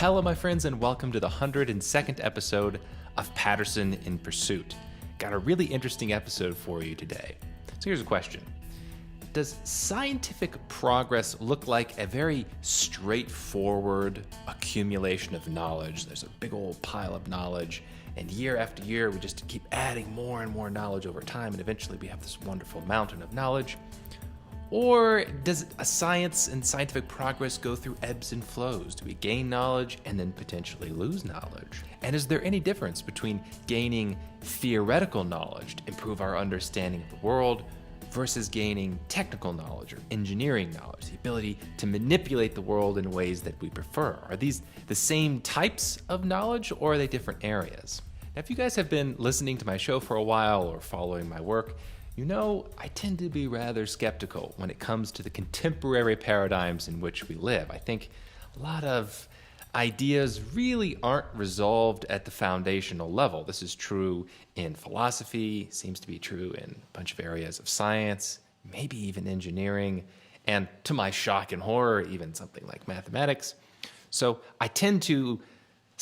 Hello, my friends, and welcome to the 102nd episode of Patterson in Pursuit. Got a really interesting episode for you today. So here's a question. Does scientific progress look like a very straightforward accumulation of knowledge? There's a big old pile of knowledge, and year after year, we just keep adding more and more knowledge over time, and eventually we have this wonderful mountain of knowledge? Or does a science and scientific progress go through ebbs and flows? Do we gain knowledge and then potentially lose knowledge? And is there any difference between gaining theoretical knowledge to improve our understanding of the world versus gaining technical knowledge or engineering knowledge, the ability to manipulate the world in ways that we prefer? Are these the same types of knowledge, or are they different areas? Now, if you guys have been listening to my show for a while or following my work, you know, I tend to be rather skeptical when it comes to the contemporary paradigms in which we live. I think a lot of ideas really aren't resolved at the foundational level. This is true in philosophy, seems to be true in a bunch of areas of science, maybe even engineering, and to my shock and horror, even something like mathematics. So I tend to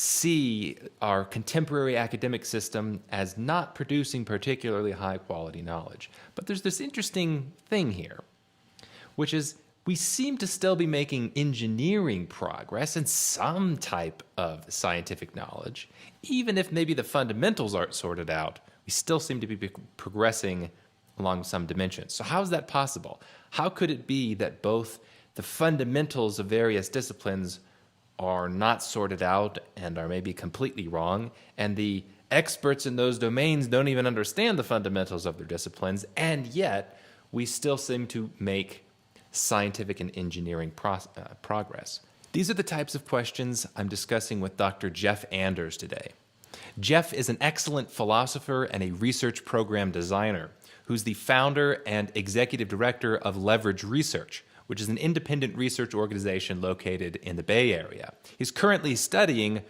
see our contemporary academic system as not producing particularly high quality knowledge. But there's this interesting thing here, which is we seem to still be making engineering progress and some type of scientific knowledge. Even if maybe the fundamentals aren't sorted out, we still seem to be progressing along some dimensions. So how is that possible? How could it be that both the fundamentals of various disciplines are not sorted out and are maybe completely wrong, and the experts in those domains don't even understand the fundamentals of their disciplines, and yet we still seem to make scientific and engineering progress? These are the types of questions I'm discussing with Dr. Geoff Anders today. Geoff is an excellent philosopher and a research program designer who's the founder and executive director of Leverage Research, which is an independent research organization located in the Bay Area. He's currently studying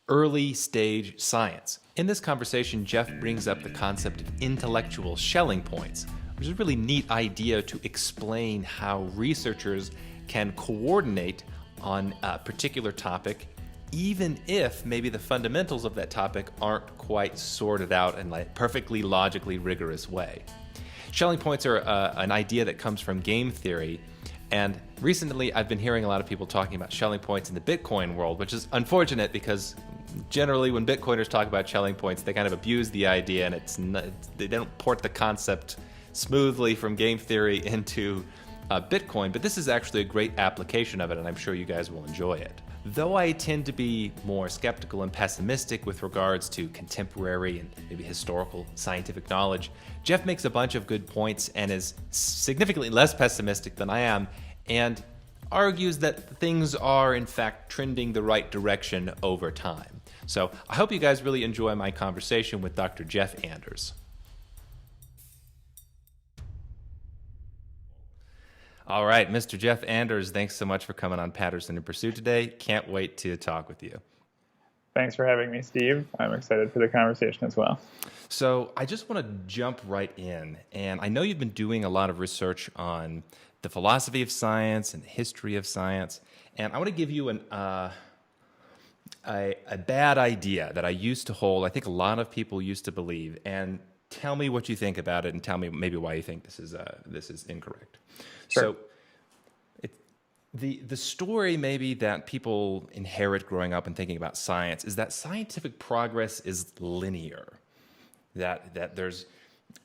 early stage science. In this conversation, Geoff brings up the concept of intellectual Schelling points, which is a really neat idea to explain how researchers can coordinate on a particular topic, even if maybe the fundamentals of that topic aren't quite sorted out in a perfectly logically rigorous way. Schelling points are an idea that comes from game theory. And recently, I've been hearing a lot of people talking about Schelling points in the Bitcoin world, which is unfortunate because generally when Bitcoiners talk about Schelling points, they kind of abuse the idea and they don't port the concept smoothly from game theory into Bitcoin. But this is actually a great application of it, and I'm sure you guys will enjoy it. Though I tend to be more skeptical and pessimistic with regards to contemporary and maybe historical scientific knowledge, Geoff makes a bunch of good points and is significantly less pessimistic than I am, and argues that things are in fact trending the right direction over time. So I hope you guys really enjoy my conversation with Dr. Geoff Anders. All right, Mr. Geoff Anders, thanks so much for coming on Patterson in Pursuit today. Can't wait to talk with you. Thanks for having me, Steve. I'm excited for the conversation as well. So I just want to jump right in. And I know you've been doing a lot of research on the philosophy of science and the history of science. And I want to give you a bad idea that I used to hold. I think a lot of people used to believe. And tell me what you think about it, and tell me maybe why you think this is incorrect. Sure. So the story maybe that people inherit growing up and thinking about science is that scientific progress is linear, that there's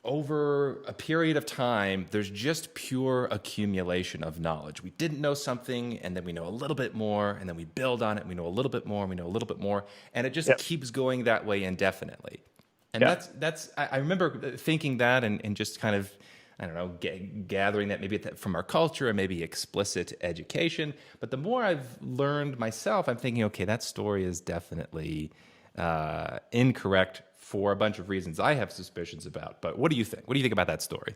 over a period of time, there's just pure accumulation of knowledge. We didn't know something, and then we know a little bit more, and then we build on it, and we know a little bit more, and we know a little bit more, and it just keeps going that way indefinitely. And I remember thinking that and just kind of, I don't know, gathering that maybe from our culture and maybe explicit education. But the more I've learned myself, I'm thinking, okay, that story is definitely incorrect for a bunch of reasons I have suspicions about. But what do you think? What do you think about that story?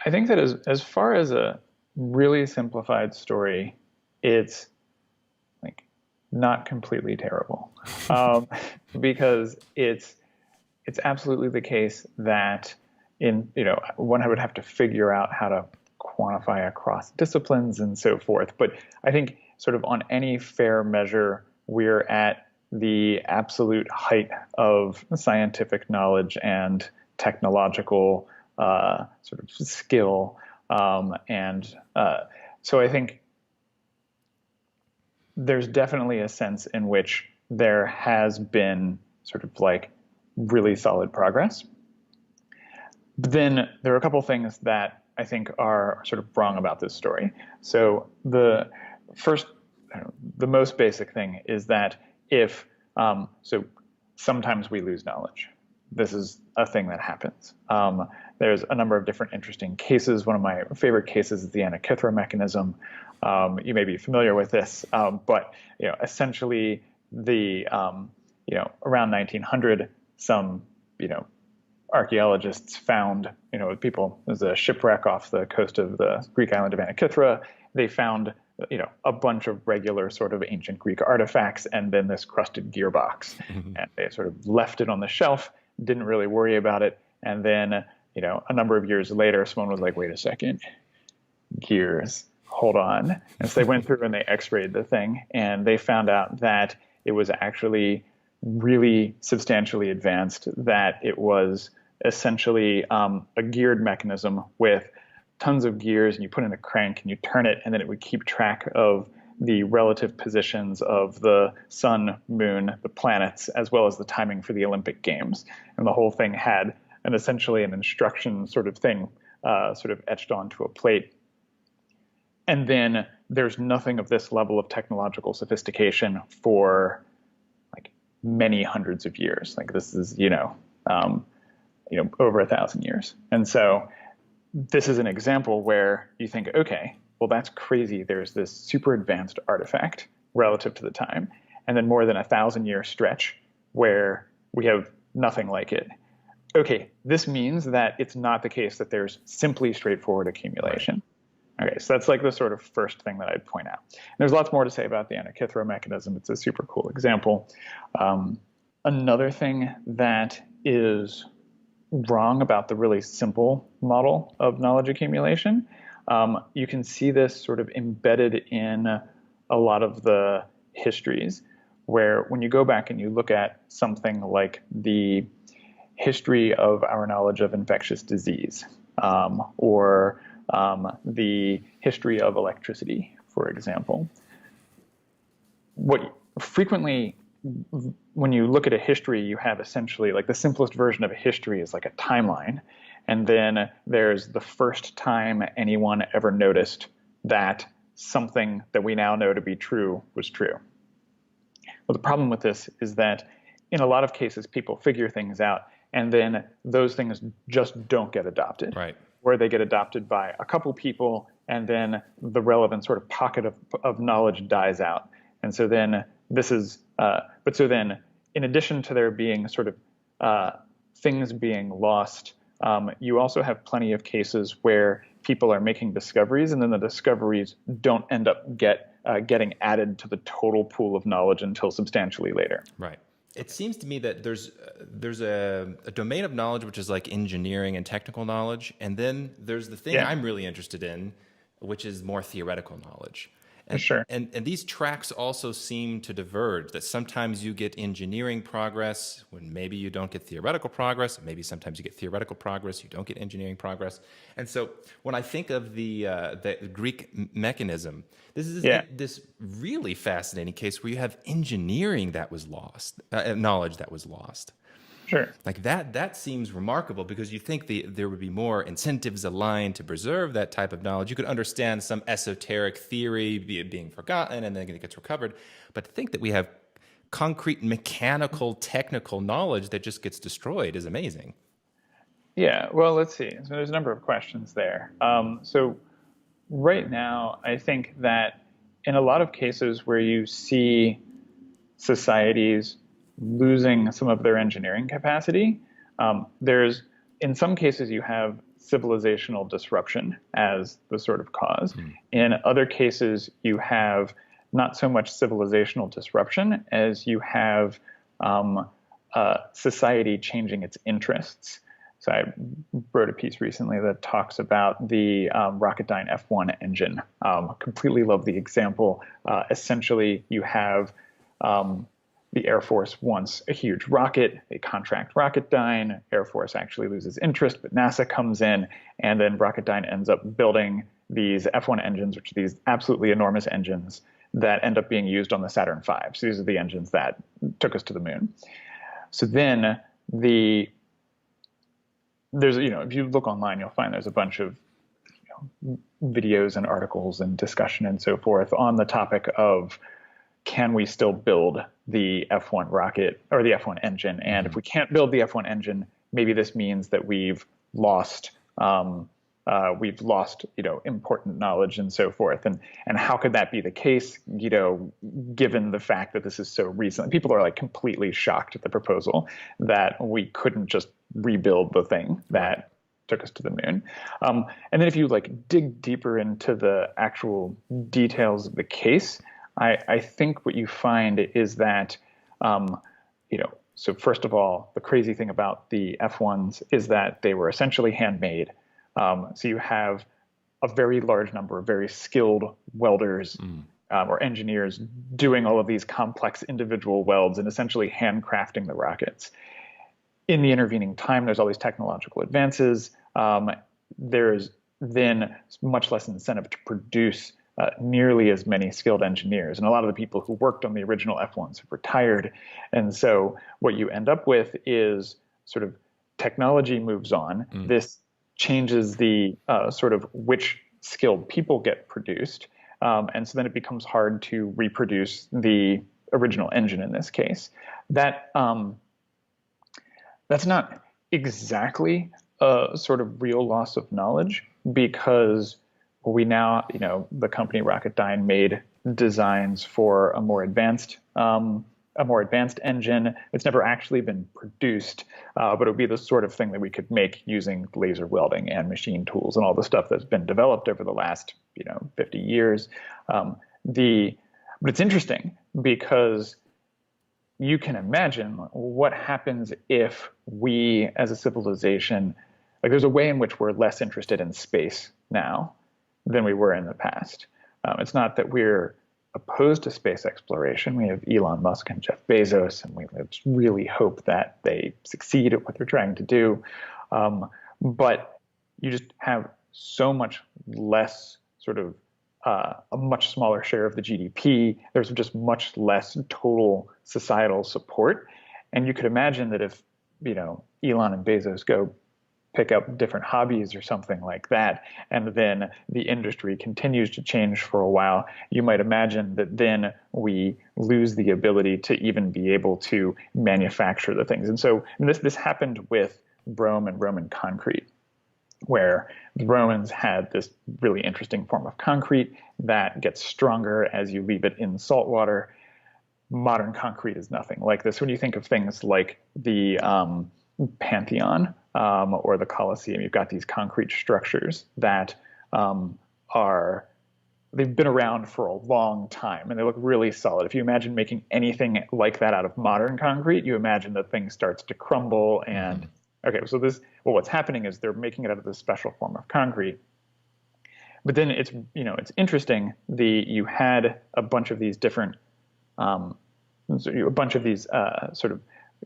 I think that as far as a really simplified story, it's like not completely terrible, because it's absolutely the case that one would have to figure out how to quantify across disciplines and so forth. But I think sort of on any fair measure, we're at the absolute height of scientific knowledge and technological sort of skill. So I think there's definitely a sense in which there has been sort of like really solid progress. But then there are a couple things that I think are sort of wrong about this story. So the first, the most basic thing is that so sometimes we lose knowledge. This is a thing that happens. There's a number of different interesting cases. One of my favorite cases is the Antikythera mechanism. You may be familiar with this, but essentially around 1900, some archaeologists found there's a shipwreck off the coast of the Greek island of Antikythera. They found a bunch of regular sort of ancient Greek artifacts and then this crusted gearbox. And they sort of left it on the shelf, didn't really worry about it. And then, a number of years later, someone was like, wait a second, gears, hold on. And so they went through and they x-rayed the thing, and they found out that it was actually really substantially advanced, that it was essentially a geared mechanism with tons of gears, and you put in a crank and you turn it, and then it would keep track of the relative positions of the sun, moon, the planets, as well as the timing for the Olympic Games. And the whole thing had essentially an instruction sort of thing sort of etched onto a plate. And then there's nothing of this level of technological sophistication for like many hundreds of years. Like this is, over 1,000 years. And so this is an example where you think, okay, well, that's crazy. There's this super advanced artifact relative to the time, and then more than 1,000-year stretch where we have nothing like it. Okay, this means that it's not the case that there's simply straightforward accumulation. Okay, so that's like the sort of first thing that I'd point out. And there's lots more to say about the Antikythera mechanism. It's a super cool example. Another thing that is wrong about the really simple model of knowledge accumulation, you can see this sort of embedded in a lot of the histories, where when you go back and you look at something like the history of our knowledge of infectious disease, or the history of electricity, for example, what frequently when you look at a history, you have essentially like the simplest version of a history is like a timeline. And then there's the first time anyone ever noticed that something that we now know to be true was true. Well, the problem with this is that in a lot of cases, people figure things out, and then those things just don't get adopted. Right. Or they get adopted by a couple people, and then the relevant sort of pocket of knowledge dies out. And so then so then in addition to there being sort of things being lost, you also have plenty of cases where people are making discoveries, and then the discoveries don't end up getting added to the total pool of knowledge until substantially later. Right. It seems to me that there's a domain of knowledge which is like engineering and technical knowledge, and then there's the thing I'm really interested in, which is more theoretical knowledge. And, sure. And these tracks also seem to diverge, that sometimes you get engineering progress when maybe you don't get theoretical progress. Maybe sometimes you get theoretical progress, you don't get engineering progress. And so when I think of the Greek mechanism, this is this really fascinating case where you have engineering that was lost, knowledge that was lost. Sure. Like that seems remarkable, because you think there would be more incentives aligned to preserve that type of knowledge. You could understand some esoteric theory being forgotten and then it gets recovered. But to think that we have concrete mechanical, technical knowledge that just gets destroyed is amazing. Yeah, well, let's see. So there's a number of questions there. So right now, I think that in a lot of cases where you see societies losing some of their engineering capacity, in some cases you have civilizational disruption as the sort of cause. In other cases, you have not so much civilizational disruption as you have society changing its interests. So I wrote a piece recently that talks about the Rocketdyne F1 engine. Completely love the example. Essentially, you have the Air Force wants a huge rocket. They contract Rocketdyne. Air Force actually loses interest, but NASA comes in, and then Rocketdyne ends up building these F1 engines, which are these absolutely enormous engines that end up being used on the Saturn V. So these are the engines that took us to the moon. So then there's, if you look online, you'll find there's a bunch of videos and articles and discussion and so forth on the topic of, can we still build the F1 rocket or the F1 engine? And if we can't build the F1 engine, maybe this means that we've lost important knowledge and so forth. And how could that be the case, given the fact that this is so recent? People are like completely shocked at the proposal that we couldn't just rebuild the thing that took us to the moon. And then if you dig deeper into the actual details of the case, I think what you find is that, so first of all, the crazy thing about the F1s is that they were essentially handmade. So you have a very large number of very skilled welders or engineers doing all of these complex individual welds and essentially handcrafting the rockets. In the intervening time, there's all these technological advances. There's then much less incentive to produce nearly as many skilled engineers. And a lot of the people who worked on the original F1s have retired. And so what you end up with is sort of technology moves on. This changes the sort of which skilled people get produced. And so then it becomes hard to reproduce the original engine in this case. That's not exactly a sort of real loss of knowledge, because we now, the company Rocketdyne made designs for a more advanced engine. It's never actually been produced, but it would be the sort of thing that we could make using laser welding and machine tools and all the stuff that's been developed over the last, 50 years. But it's interesting because you can imagine what happens if we, as a civilization, there's a way in which we're less interested in space now than we were in the past. It's not that we're opposed to space exploration. We have Elon Musk and Jeff Bezos, and we really hope that they succeed at what they're trying to do. But you just have so much less sort of a much smaller share of the GDP. There's just much less total societal support. And you could imagine that if, Elon and Bezos go pick up different hobbies or something like that, and then the industry continues to change for a while, you might imagine that then we lose the ability to even be able to manufacture the things. And so this happened with Rome and Roman concrete, where the Romans had this really interesting form of concrete that gets stronger as you leave it in salt water. Modern concrete is nothing like this. When you think of things like the Pantheon or the Colosseum, you've got these concrete structures that they've been around for a long time and they look really solid. If you imagine making anything like that out of modern concrete, you imagine that thing starts to crumble. And okay, so what's happening is they're making it out of this special form of concrete. But then it's interesting. You had a bunch of these different, sort of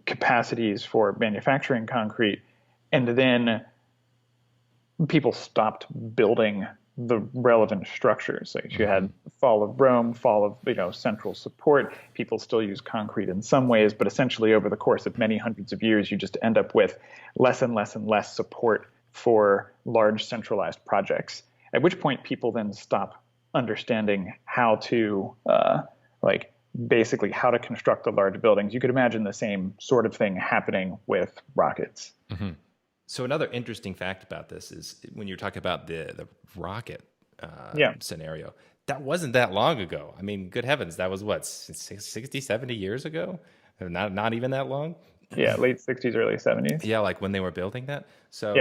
capacities for manufacturing concrete, and then people stopped building the relevant structures. So you had the fall of Rome, fall of central support. People still use concrete in some ways, but essentially over the course of many hundreds of years, you just end up with less and less and less support for large centralized projects. At which point, people then stop understanding how to basically how to construct the large buildings. You could imagine the same sort of thing happening with rockets. So another interesting fact about this is when you're talking about the rocket scenario, that wasn't that long ago. I mean, good heavens, that was what, 60, 70 years ago? Not even that long? Yeah, late 60s, early 70s. Yeah, like when they were building that. So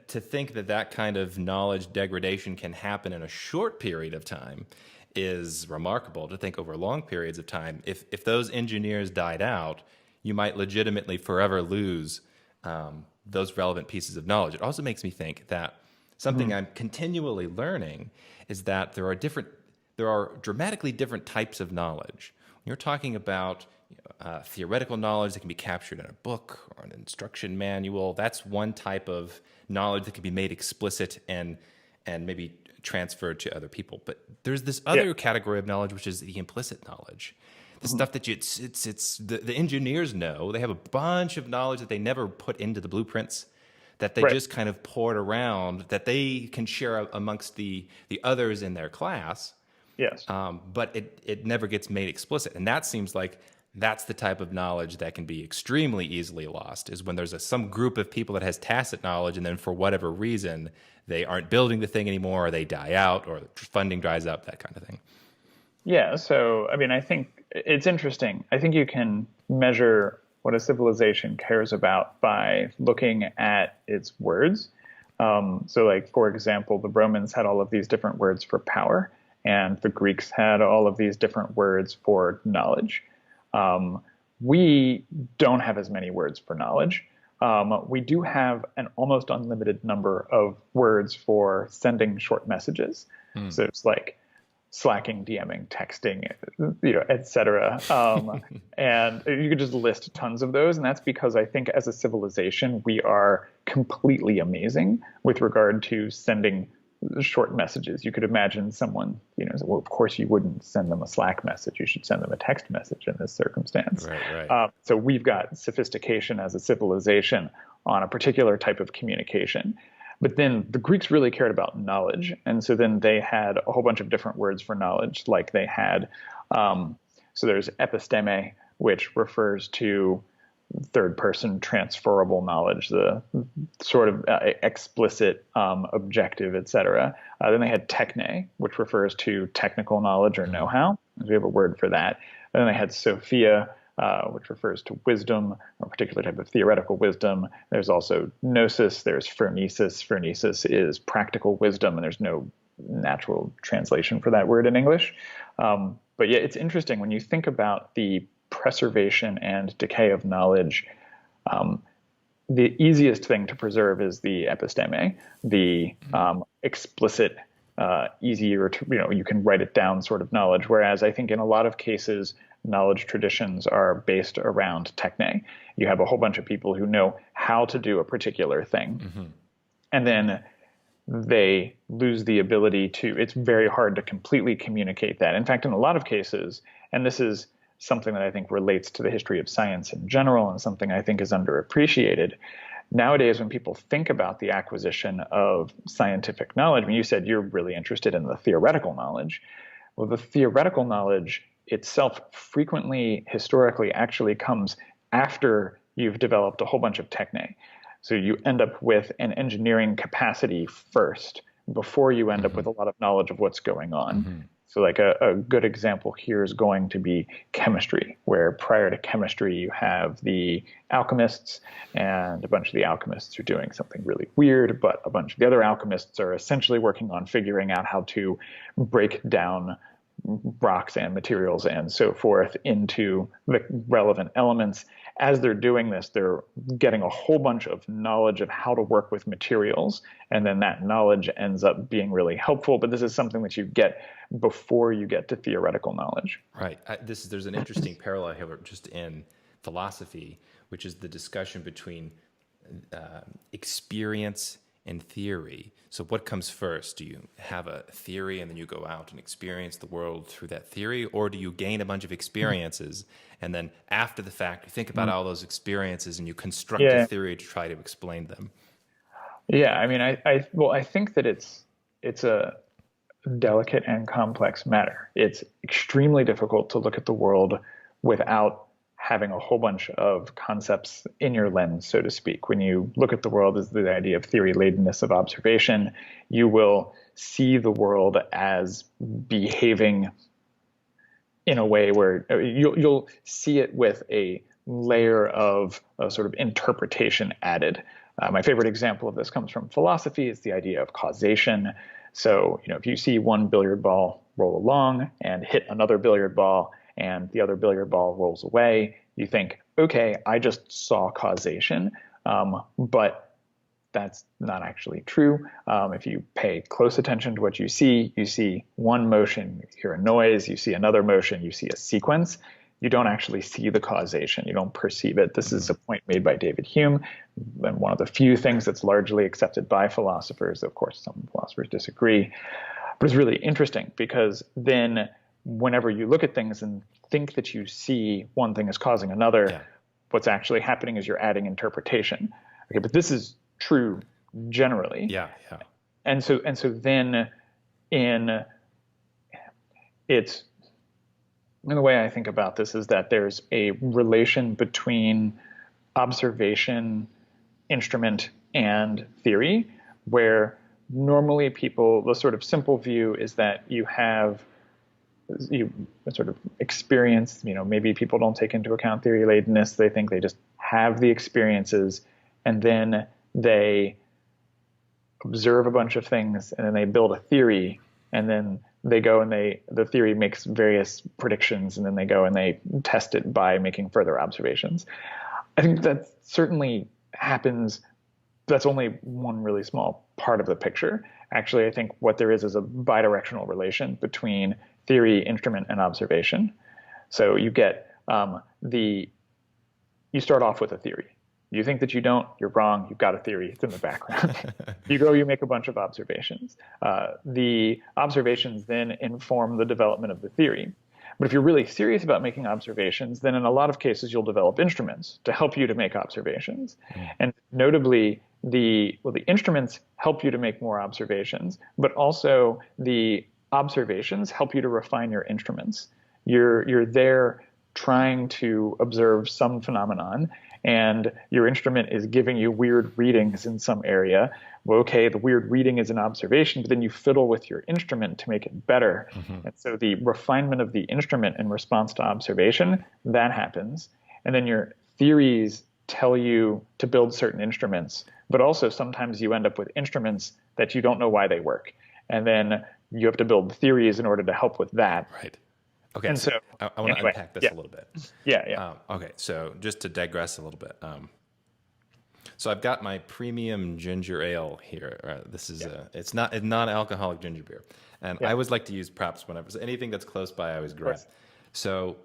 to think that kind of knowledge degradation can happen in a short period of time is remarkable. To think over long periods of time, if those engineers died out, you might legitimately forever lose those relevant pieces of knowledge. It also makes me think that something I'm continually learning is that there are dramatically different types of knowledge. You're talking about theoretical knowledge that can be captured in a book or an instruction manual. That's one type of knowledge that can be made explicit and maybe transferred to other people. But there's this other category of knowledge, which is the implicit knowledge. The stuff that the engineers know. They have a bunch of knowledge that they never put into the blueprints, that they just kind of poured around, that they can share amongst the others in their class. Yes. But it never gets made explicit. And that seems like that's the type of knowledge that can be extremely easily lost, is when there's some group of people that has tacit knowledge, and then for whatever reason, they aren't building the thing anymore, or they die out, or funding dries up, that kind of thing. Yeah. So, I mean, I think it's interesting. I think you can measure what a civilization cares about by looking at its words. So, like, for example, the Romans had all of these different words for power, and the Greeks had all of these different words for knowledge. We don't have as many words for knowledge. We do have an almost unlimited number of words for sending short messages. So it's like slacking, DMing, texting, et cetera. And you could just list tons of those. And that's because I think as a civilization, we are completely amazing with regard to sending short messages. You could imagine someone, well, of course you wouldn't send them a Slack message. You should send them a text message in this circumstance. Right. So we've got sophistication as a civilization on a particular type of communication. But then the Greeks really cared about knowledge. And so then they had a whole bunch of different words for knowledge. Like they had, so there's episteme, which refers to third person transferable knowledge, the sort of explicit, objective, etc. Then they had techne, which refers to technical knowledge or know-how. We have a word for that. And then they had Sophia, which refers to wisdom, or a particular type of theoretical wisdom. There's also gnosis, there's phronesis. Phronesis is practical wisdom, and there's no natural translation for that word in English. But yeah, it's interesting when you think about the preservation and decay of knowledge. The easiest thing to preserve is the episteme, the explicit, easier to, you can write it down sort of knowledge. Whereas I think in a lot of cases, knowledge traditions are based around techne. You have a whole bunch of people who know how to do a particular thing. And then they lose the ability to, it's very hard to completely communicate that. In fact, in a lot of cases, and this is something that I think relates to the history of science in general and something I think is underappreciated. Nowadays, when people think about the acquisition of scientific knowledge, I mean, you said you're really interested in the theoretical knowledge. Well, the theoretical knowledge itself frequently, historically, actually comes after you've developed a whole bunch of techne. So you end up with an engineering capacity first before you end up with a lot of knowledge of what's going on. So like a good example here is going to be chemistry, where prior to chemistry, you have the alchemists, and a bunch of the alchemists are doing something really weird, but a bunch of the other alchemists are essentially working on figuring out how to break down rocks and materials and so forth into the relevant elements. As they're doing this, they're getting a whole bunch of knowledge of how to work with materials, and then that knowledge ends up being really helpful. But this is something that you get before you get to theoretical knowledge. Right. There's an interesting parallel here just in philosophy, which is the discussion between experience and theory. So what comes first? Do you have a theory and then you go out and experience the world through that theory? Or do you gain a bunch of experiences and then after the fact, you think about all those experiences and you construct a theory to try to explain them? Yeah, I mean, I think that it's a delicate and complex matter. It's extremely difficult to look at the world without having a whole bunch of concepts in your lens, so to speak. When you look at the world as the idea of theory-ladenness of observation, you will see the world as behaving in a way where you'll see it with a layer of a sort of interpretation added. My favorite example of this comes from philosophy. It's the idea of causation. So, if you see one billiard ball roll along and hit another billiard ball, and the other billiard ball rolls away, you think, okay, I just saw causation. But that's not actually true. If you pay close attention to what you see one motion, you hear a noise, you see another motion, you see a sequence. You don't actually see the causation. You don't perceive it. This is a point made by David Hume, and one of the few things that's largely accepted by philosophers. Of course, some philosophers disagree. But it's really interesting because then whenever you look at things and think that you see one thing as causing another, what's actually happening is you're adding interpretation. Okay, but this is true generally. Yeah. And so then in the way I think about this is that there's a relation between observation, instrument, and theory, where normally the sort of simple view is that you sort of experience, maybe people don't take into account theory latedness. They think they just have the experiences and then they observe a bunch of things and then they build a theory and then they go and the theory makes various predictions and then they go and they test it by making further observations. I think that certainly happens. That's only one really small part of the picture. Actually, I think what there is a bidirectional relation between theory, instrument, and observation. So you get you start off with a theory. You think that you don't, you're wrong, you've got a theory, it's in the background. You make a bunch of observations. The observations then inform the development of the theory. But if you're really serious about making observations, then in a lot of cases you'll develop instruments to help you to make observations. And notably, the instruments help you to make more observations, but also the observations help you to refine your instruments. You're there trying to observe some phenomenon, and your instrument is giving you weird readings in some area. Well, okay, the weird reading is an observation, but then you fiddle with your instrument to make it better. And so the refinement of the instrument in response to observation, that happens. And then your theories tell you to build certain instruments, but also sometimes you end up with instruments that you don't know why they work. And then you have to build theories in order to help with that. Right. Okay, and so I want to unpack this a little bit. Yeah. Okay, so just to digress a little bit. So I've got my premium ginger ale here. This is it's not a non-alcoholic ginger beer. And I always like to use props whenever anything that's close by I always grab. So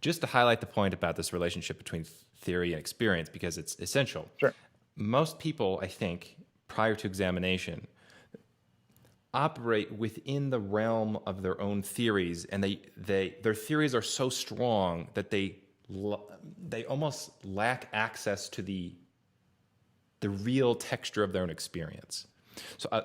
just to highlight the point about this relationship between theory and experience, because it's essential. Sure. Most people, I think, prior to examination, operate within the realm of their own theories, and their theories are so strong that they almost lack access to the real texture of their own experience.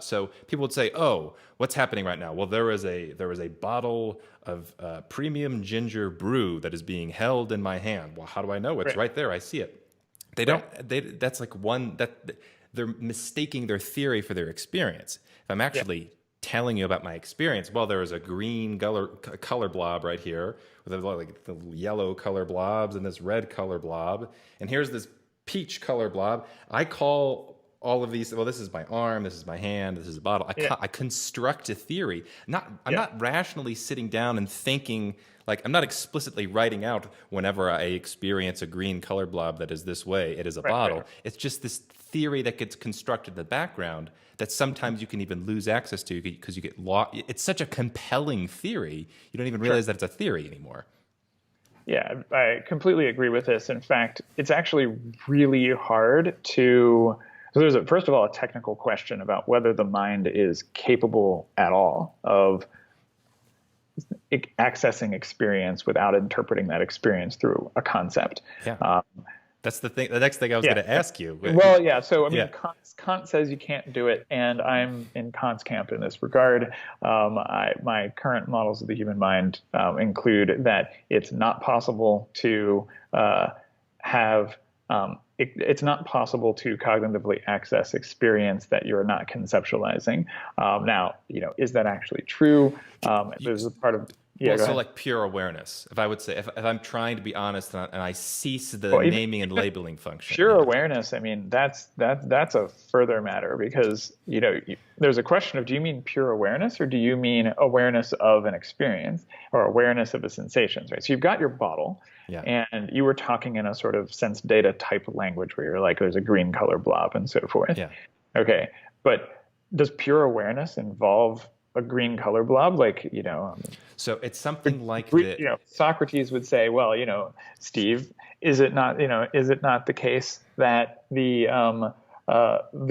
So people would say, "Oh, what's happening right now?" Well, there is a bottle of premium ginger brew that is being held in my hand. Well, how do I know? It's right there. I see it. They don't. That's like they're mistaking their theory for their experience. If I'm actually telling you about my experience, well, there is a green color blob right here with like the yellow color blobs and this red color blob, and here's this peach color blob. I call all of these, well, this is my arm, this is my hand, this is a bottle. I construct a theory. I'm not rationally sitting down and thinking, like, I'm not explicitly writing out whenever I experience a green color blob that is this way, it is a bottle. It's just this theory that gets constructed in the background that sometimes you can even lose access to because you get lost. It's such a compelling theory, you don't even realize that it's a theory anymore. Yeah, I completely agree with this. In fact, it's actually really hard to... So there's, first of all, a technical question about whether the mind is capable at all of accessing experience without interpreting that experience through a concept. Yeah. That's the thing. The next thing I was going to ask you. Well, yeah. So I mean, Kant says you can't do it, and I'm in Kant's camp in this regard. My current models of the human mind include that it's not possible to it's not possible to cognitively access experience that you're not conceptualizing. Now, is that actually true? There's a part of Yeah, Well, go so ahead. like pure awareness. If I would say, if I'm trying to be honest and I cease the Well, even naming and labeling function, pure yeah. awareness, I mean, that's a further matter because, there's a question of, do you mean pure awareness or do you mean awareness of an experience or awareness of the sensations, right? So you've got your bottle Yeah. and you were talking in a sort of sense data type language where you're like, there's a green color blob and so forth. Yeah. Okay. But does pure awareness involve a green color blob? Like, So it's something like that. Socrates would say, well, Steve, is it not the case that the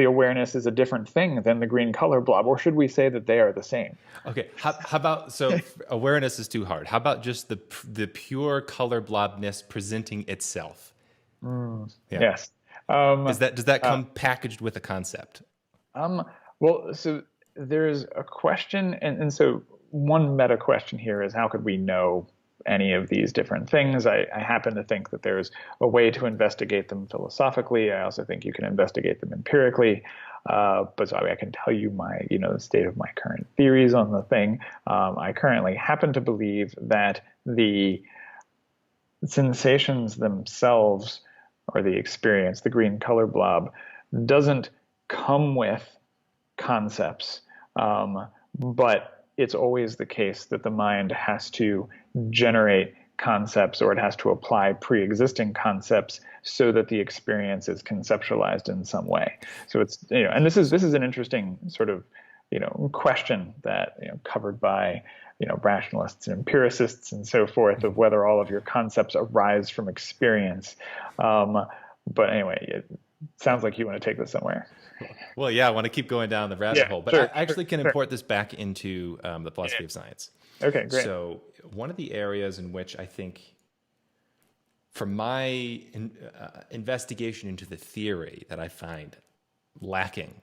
awareness is a different thing than the green color blob, or should we say that they are the same? Okay. How about, so awareness is too hard. How about just the pure color blobness presenting itself? Yeah. Yes. Um, Does that uh, come packaged with a concept? um, well, so there's a question, and so one meta question here is, how could we know any of these different things? I happen to think that there's a way to investigate them philosophically. I also think you can investigate them empirically. But so I can tell you the state of my current theories on the thing. I currently happen to believe that the sensations themselves, or the experience, the green color blob, doesn't come with concepts, but it's always the case that the mind has to generate concepts, or it has to apply pre-existing concepts so that the experience is conceptualized in some way. So it's, and this is an interesting sort of question that covered by rationalists and empiricists and so forth, of whether all of your concepts arise from experience. But anyway, it sounds like you want to take this somewhere. Well, yeah, I want to keep going down the rabbit Yeah, hole, but I sure, actually can sure. import this back into the philosophy of science. Okay, great. So, one of the areas in which I think, from my investigation into the theory, that I find lacking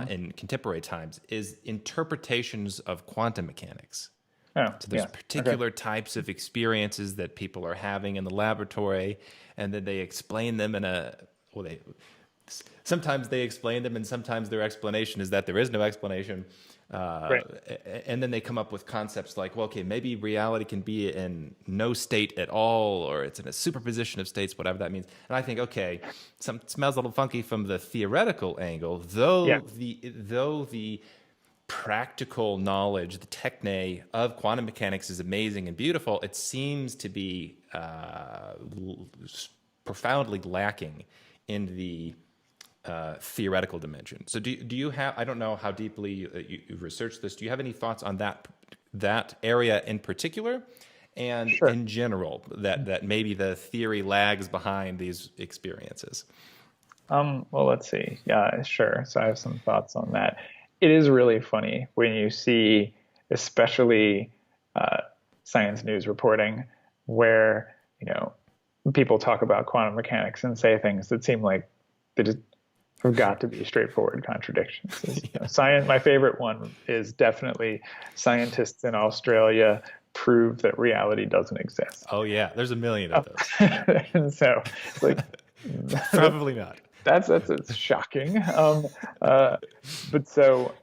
in contemporary times is interpretations of quantum mechanics. Oh, So there's yeah. Okay. particular types of experiences that people are having in the laboratory, and then they explain them sometimes they explain them, and sometimes their explanation is that there is no explanation. Right. And then they come up with concepts like, well, okay, maybe reality can be in no state at all, or it's in a superposition of states, whatever that means. And I think, okay, smells a little funky from the theoretical angle, Yeah. though the practical knowledge, the techne of quantum mechanics is amazing and beautiful, it seems to be profoundly lacking in the theoretical dimension. So do you have, I don't know how deeply you've researched this, do you have any thoughts on that area in particular, and Sure. in general, that maybe the theory lags behind these experiences? Well, let's see. Yeah, sure. So I have some thoughts on that. It is really funny when you see, especially science news reporting, where people talk about quantum mechanics and say things that seem like they just have got to be straightforward contradictions. Science. My favorite one is definitely scientists in Australia prove that reality doesn't exist. Oh yeah, there's a million of those. And so it's like, Probably not. that's it's shocking. But so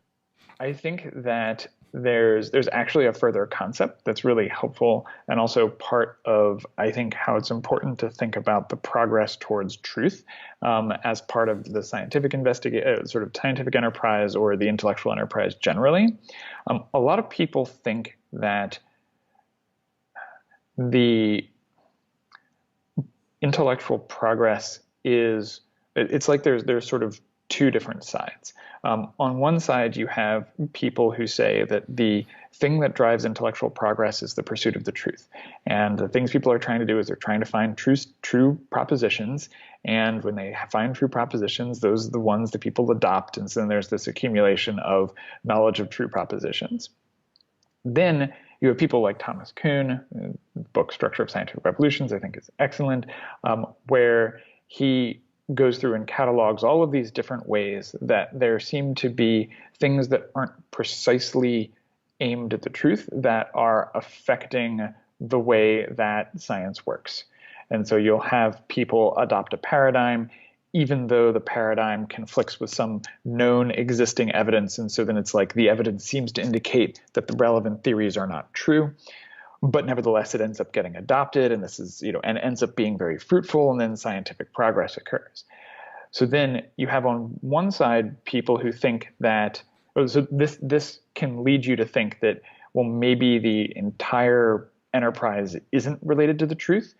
I think that there's actually a further concept that's really helpful, and also part of, I think, how it's important to think about the progress towards truth as part of the scientific sort of scientific enterprise, or the intellectual enterprise generally. A lot of people think that the intellectual progress it's like there's sort of two different sides. On one side, you have people who say that the thing that drives intellectual progress is the pursuit of the truth. And the things people are trying to do is they're trying to find true propositions. And when they find true propositions, those are the ones that people adopt. And so then there's this accumulation of knowledge of true propositions. Then you have people like Thomas Kuhn. The book Structure of Scientific Revolutions, I think, is excellent, where he goes through and catalogs all of these different ways that there seem to be things that aren't precisely aimed at the truth that are affecting the way that science works. And so you'll have people adopt a paradigm, even though the paradigm conflicts with some known existing evidence. And so then it's like the evidence seems to indicate that the relevant theories are not true. but nevertheless, it ends up getting adopted, and this is, and ends up being very fruitful, and then scientific progress occurs. So then you have on one side people who think that, so this can lead you to think that, well, maybe the entire enterprise isn't related to the truth.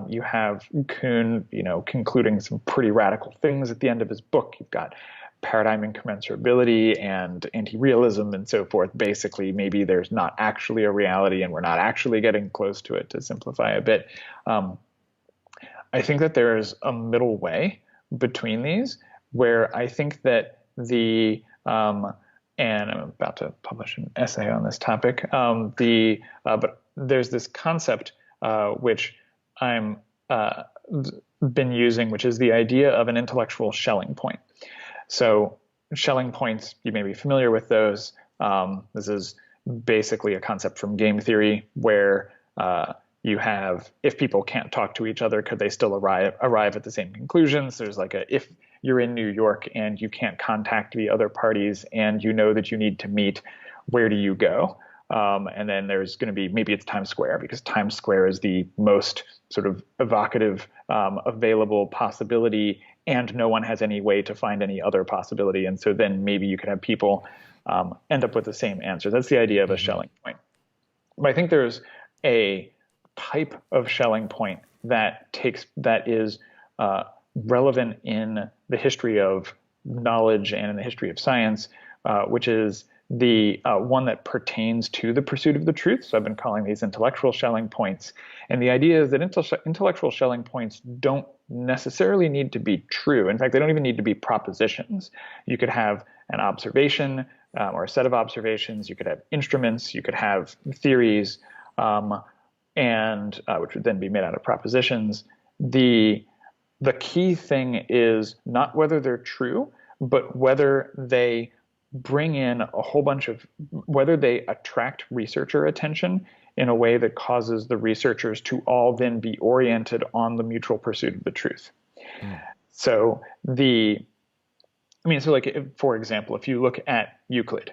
You have Kuhn, concluding some pretty radical things at the end of his book. You've got paradigm incommensurability and anti-realism and so forth. Basically, maybe there's not actually a reality and we're not actually getting close to it, to simplify a bit. I think that there's a middle way between these where I think that and I'm about to publish an essay on this topic, but there's this concept which I'm been using, which is the idea of an intellectual Schelling point. So Schelling points, you may be familiar with those. This is basically a concept from game theory where you have, if people can't talk to each other, could they still arrive at the same conclusions? There's like if you're in New York and you can't contact the other parties and you know that you need to meet, where do you go? And then there's going to be, maybe it's Times Square, because Times Square is the most sort of evocative, available possibility, and no one has any way to find any other possibility. And so then maybe you could have people end up with the same answer. That's the idea of a Schelling point. But I think there's a type of Schelling point that is relevant in the history of knowledge and in the history of science, which is the one that pertains to the pursuit of the truth. So I've been calling these intellectual Schelling points. And the idea is that intellectual Schelling points don't necessarily need to be true. In fact, they don't even need to be propositions. You could have an observation or a set of observations. You could have instruments. You could have theories, and which would then be made out of propositions. The key thing is not whether they're true, but whether they bring in a whole bunch of, whether they attract researcher attention in a way that causes the researchers to all then be oriented on the mutual pursuit of the truth. So for example, if you look at Euclid,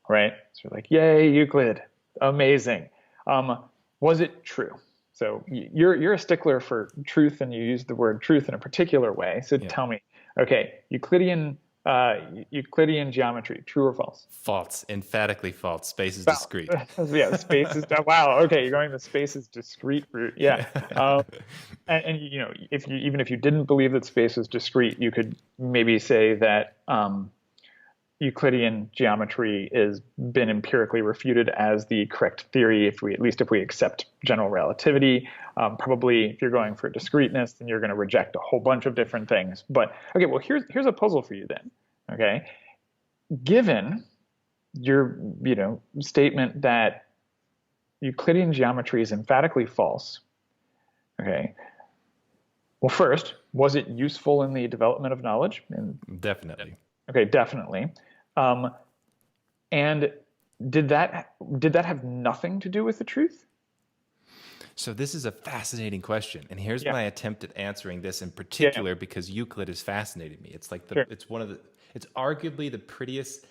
right? So you're like, yay, Euclid, amazing. Was it true? So you're a stickler for truth, and you use the word truth in a particular way. So tell me, okay, Euclidean geometry, true or false? False, emphatically false. Space is discrete. Yeah, space is, wow. Okay, you're going the space is discrete route. Yeah, and even if you didn't believe that space was discrete, you could maybe say that Euclidean geometry has been empirically refuted as the correct theory, if we accept general relativity. Probably if you're going for discreteness, then you're going to reject a whole bunch of different things. But okay, well, here's a puzzle for you then. Okay, given your statement that Euclidean geometry is emphatically false. Okay, well, first, was it useful in the development of knowledge? Definitely. Okay, definitely. And did that have nothing to do with the truth? So this is a fascinating question, and here's my attempt at answering this in particular because Euclid has fascinated me. It's like it's arguably the prettiest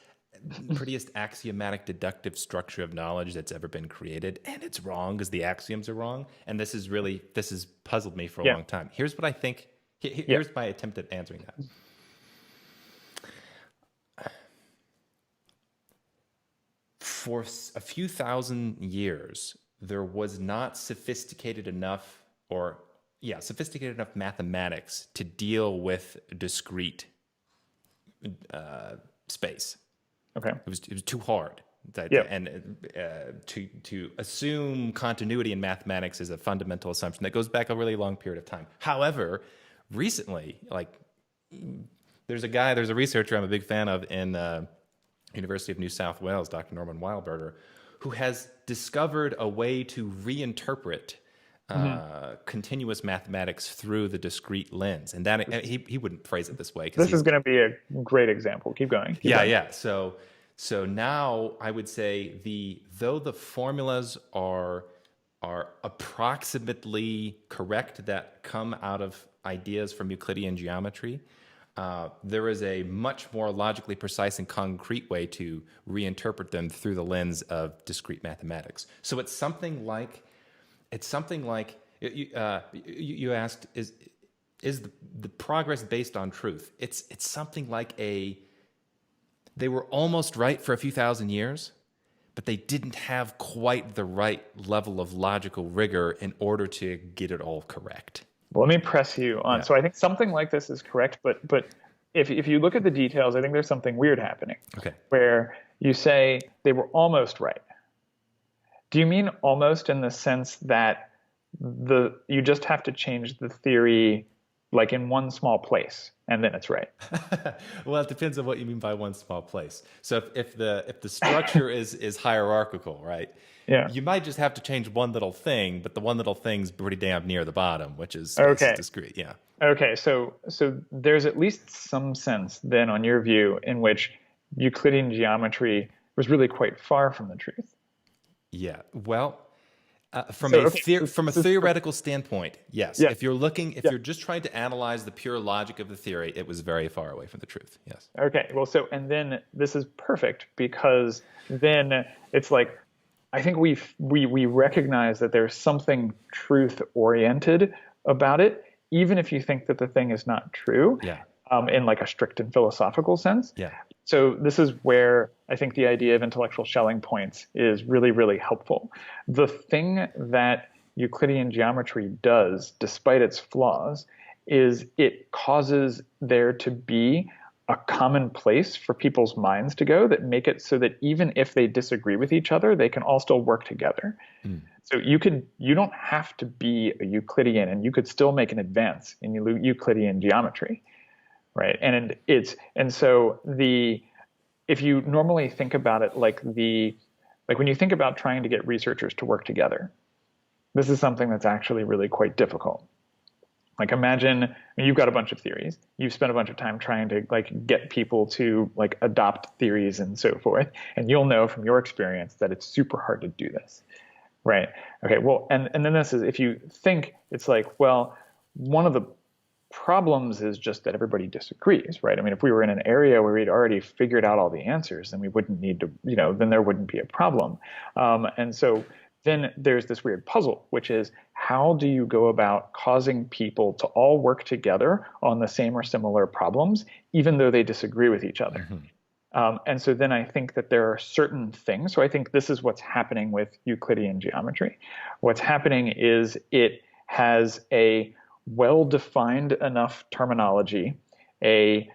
axiomatic deductive structure of knowledge that's ever been created, and it's wrong because the axioms are wrong. And this has puzzled me for a long time. Here's what I think. Here's my attempt at answering that. For a few thousand years, there was not sophisticated enough mathematics to deal with discrete space. Okay, it was too hard. And to assume continuity in mathematics is a fundamental assumption that goes back a really long period of time. However, recently, there's a researcher I'm a big fan of in University of New South Wales, Dr. Norman Weilberger, who has discovered a way to reinterpret continuous mathematics through the discrete lens. And that he wouldn't phrase it this way. This is going to be a great example. Keep going. Keep going. So now I would say though the formulas are approximately correct that come out of ideas from Euclidean geometry, there is a much more logically precise and concrete way to reinterpret them through the lens of discrete mathematics. So it's something like It's something like you asked, is the progress based on truth? It's something like they were almost right for a few thousand years, but they didn't have quite the right level of logical rigor in order to get it all correct. Well, let me press you on. Yeah. So I think something like this is correct, but if you look at the details, I think there's something weird happening. Okay. Where you say they were almost right. Do you mean almost in the sense that you just have to change the theory like in one small place and then it's right? Well, it depends on what you mean by one small place. So if the structure is hierarchical, right? Yeah. You might just have to change one little thing, but the one little thing's pretty damn near the bottom, which is Okay. discrete. Yeah. Okay, so there's at least some sense then on your view in which Euclidean geometry was really quite far from the truth. Yeah. Well, from So, a okay, from a this is- theoretical standpoint, yes. Yeah. If you're just trying to analyze the pure logic of the theory, it was very far away from the truth. Yes. Okay, well, and then this is perfect because then it's like, I think we recognize that there's something truth oriented about it, even if you think that the thing is not true. Yeah. In like a strict and philosophical sense. Yeah. So this is where I think the idea of intellectual Schelling points is really, really helpful. The thing that Euclidean geometry does, despite its flaws, is it causes there to be a common place for people's minds to go that make it so that even if they disagree with each other, they can all still work together. So you don't have to be a Euclidean, and you could still make an advance in Euclidean geometry. Right. So if you normally think about it like when you think about trying to get researchers to work together, this is something that's actually really quite difficult. Like imagine you've got a bunch of theories. You've spent a bunch of time trying to like get people to like adopt theories and so forth. And you'll know from your experience that it's super hard to do this. Right. Okay. Well, and then this is, if you think it's like, well, one of the problems is just that everybody disagrees, right? I mean, if we were in an area where we'd already figured out all the answers, then we wouldn't need to, then there wouldn't be a problem. And so then there's this weird puzzle, which is how do you go about causing people to all work together on the same or similar problems, even though they disagree with each other? Mm-hmm. And so then I think that there are certain things. So I think this is what's happening with Euclidean geometry. What's happening is it has a well-defined enough terminology, a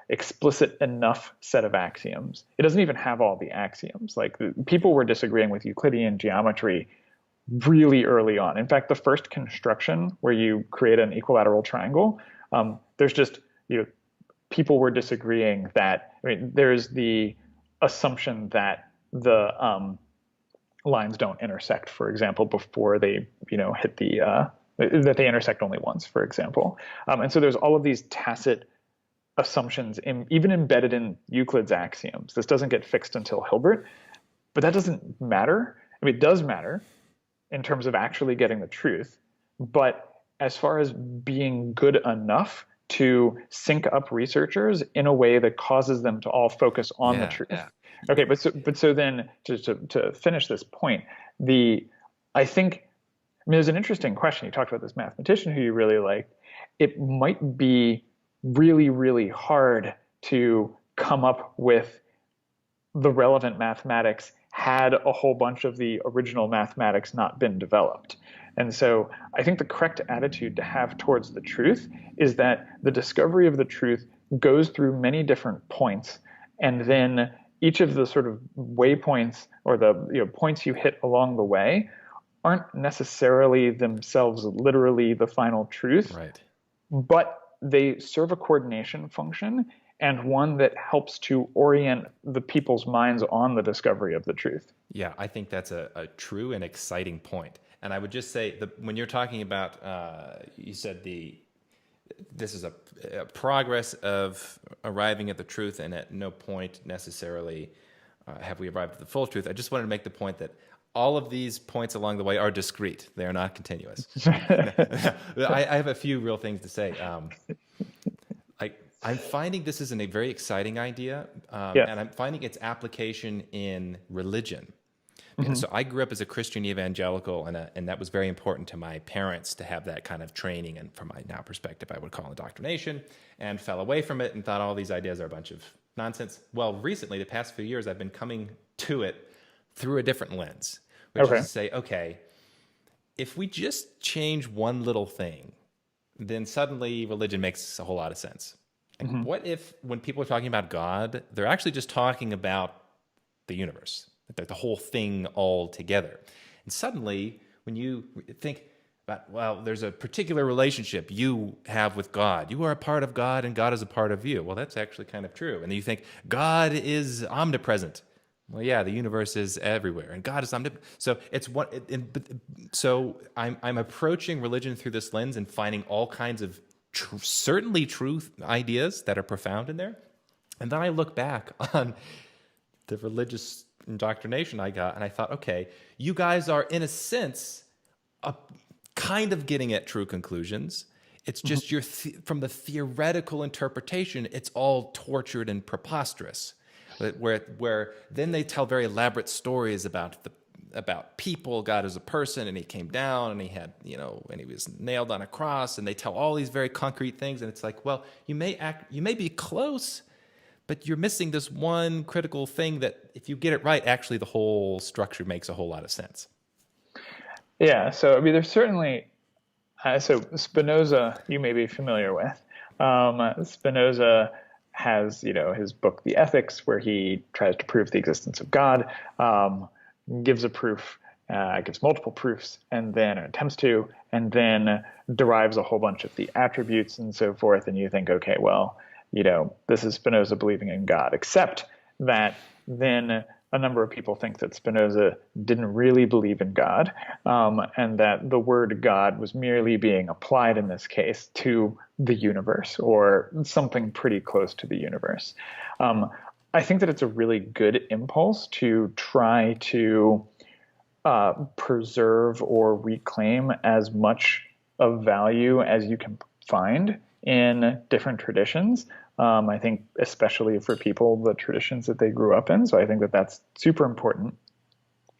explicit enough set of axioms. It doesn't even have all the axioms. Like people were disagreeing with Euclidean geometry really early on. In fact, the first construction where you create an equilateral triangle, there's just people were disagreeing that. I mean, there's the assumption that the lines don't intersect, for example, before they hit the that they intersect only once, for example. And so there's all of these tacit assumptions even embedded in Euclid's axioms. This doesn't get fixed until Hilbert, but that doesn't matter. I mean, it does matter in terms of actually getting the truth, but as far as being good enough to sync up researchers in a way that causes them to all focus on the truth. Yeah. Okay, but so then to finish this point, there's an interesting question. You talked about this mathematician who you really liked. It might be really, really hard to come up with the relevant mathematics had a whole bunch of the original mathematics not been developed. And so I think the correct attitude to have towards the truth is that the discovery of the truth goes through many different points, and then each of the sort of waypoints or the points you hit along the way aren't necessarily themselves literally the final truth, right? But they serve a coordination function and one that helps to orient the people's minds on the discovery of the truth. Yeah, I think that's a true and exciting point. And I would just say that when you're talking about, you said this is a progress of arriving at the truth, and at no point necessarily have we arrived at the full truth. I just wanted to make the point that all of these points along the way are discrete. They are not continuous. I have a few real things to say. I'm finding this is a very exciting idea, and I'm finding its application in religion. Mhm. So I grew up as a Christian evangelical, and that was very important to my parents to have that kind of training. And from my now perspective, I would call indoctrination, and fell away from it and thought all these ideas are a bunch of nonsense. Well, recently, the past few years, I've been coming to it through a different lens, which is Okay. to say, okay, if we just change one little thing, then suddenly religion makes a whole lot of sense. Like, Mhm. what if when people are talking about God, they're actually just talking about the universe, the whole thing all together? And suddenly, when you think about, well, there's a particular relationship you have with God. You are a part of God, and God is a part of you. Well, that's actually kind of true. And then you think God is omnipresent. Well, yeah, the universe is everywhere, and God is omnipotent. So it's what. So I'm approaching religion through this lens and finding all kinds of certainly truth ideas that are profound in there, and then I look back on the religious indoctrination I got, and I thought, okay, you guys are in a sense a kind of getting at true conclusions. It's Mhm. just from the theoretical interpretation, it's all tortured and preposterous. Where then they tell very elaborate stories about people, God as a person, and he came down and he had, and he was nailed on a cross, and they tell all these very concrete things, and it's like, well, you may be close, but you're missing this one critical thing that if you get it right, actually the whole structure makes a whole lot of sense. Yeah. So I mean, there's certainly so Spinoza, you may be familiar with. Spinoza has, his book, The Ethics, where he tries to prove the existence of God, gives a proof, gives multiple proofs, and then attempts to, and then derives a whole bunch of the attributes and so forth. And you think, okay, well, this is Spinoza believing in God, except that then a number of people think that Spinoza didn't really believe in God, and that the word God was merely being applied in this case to the universe or something pretty close to the universe. I think that it's a really good impulse to try to preserve or reclaim as much of value as you can find in different traditions. I think, especially for people, the traditions that they grew up in. So I think that that's super important.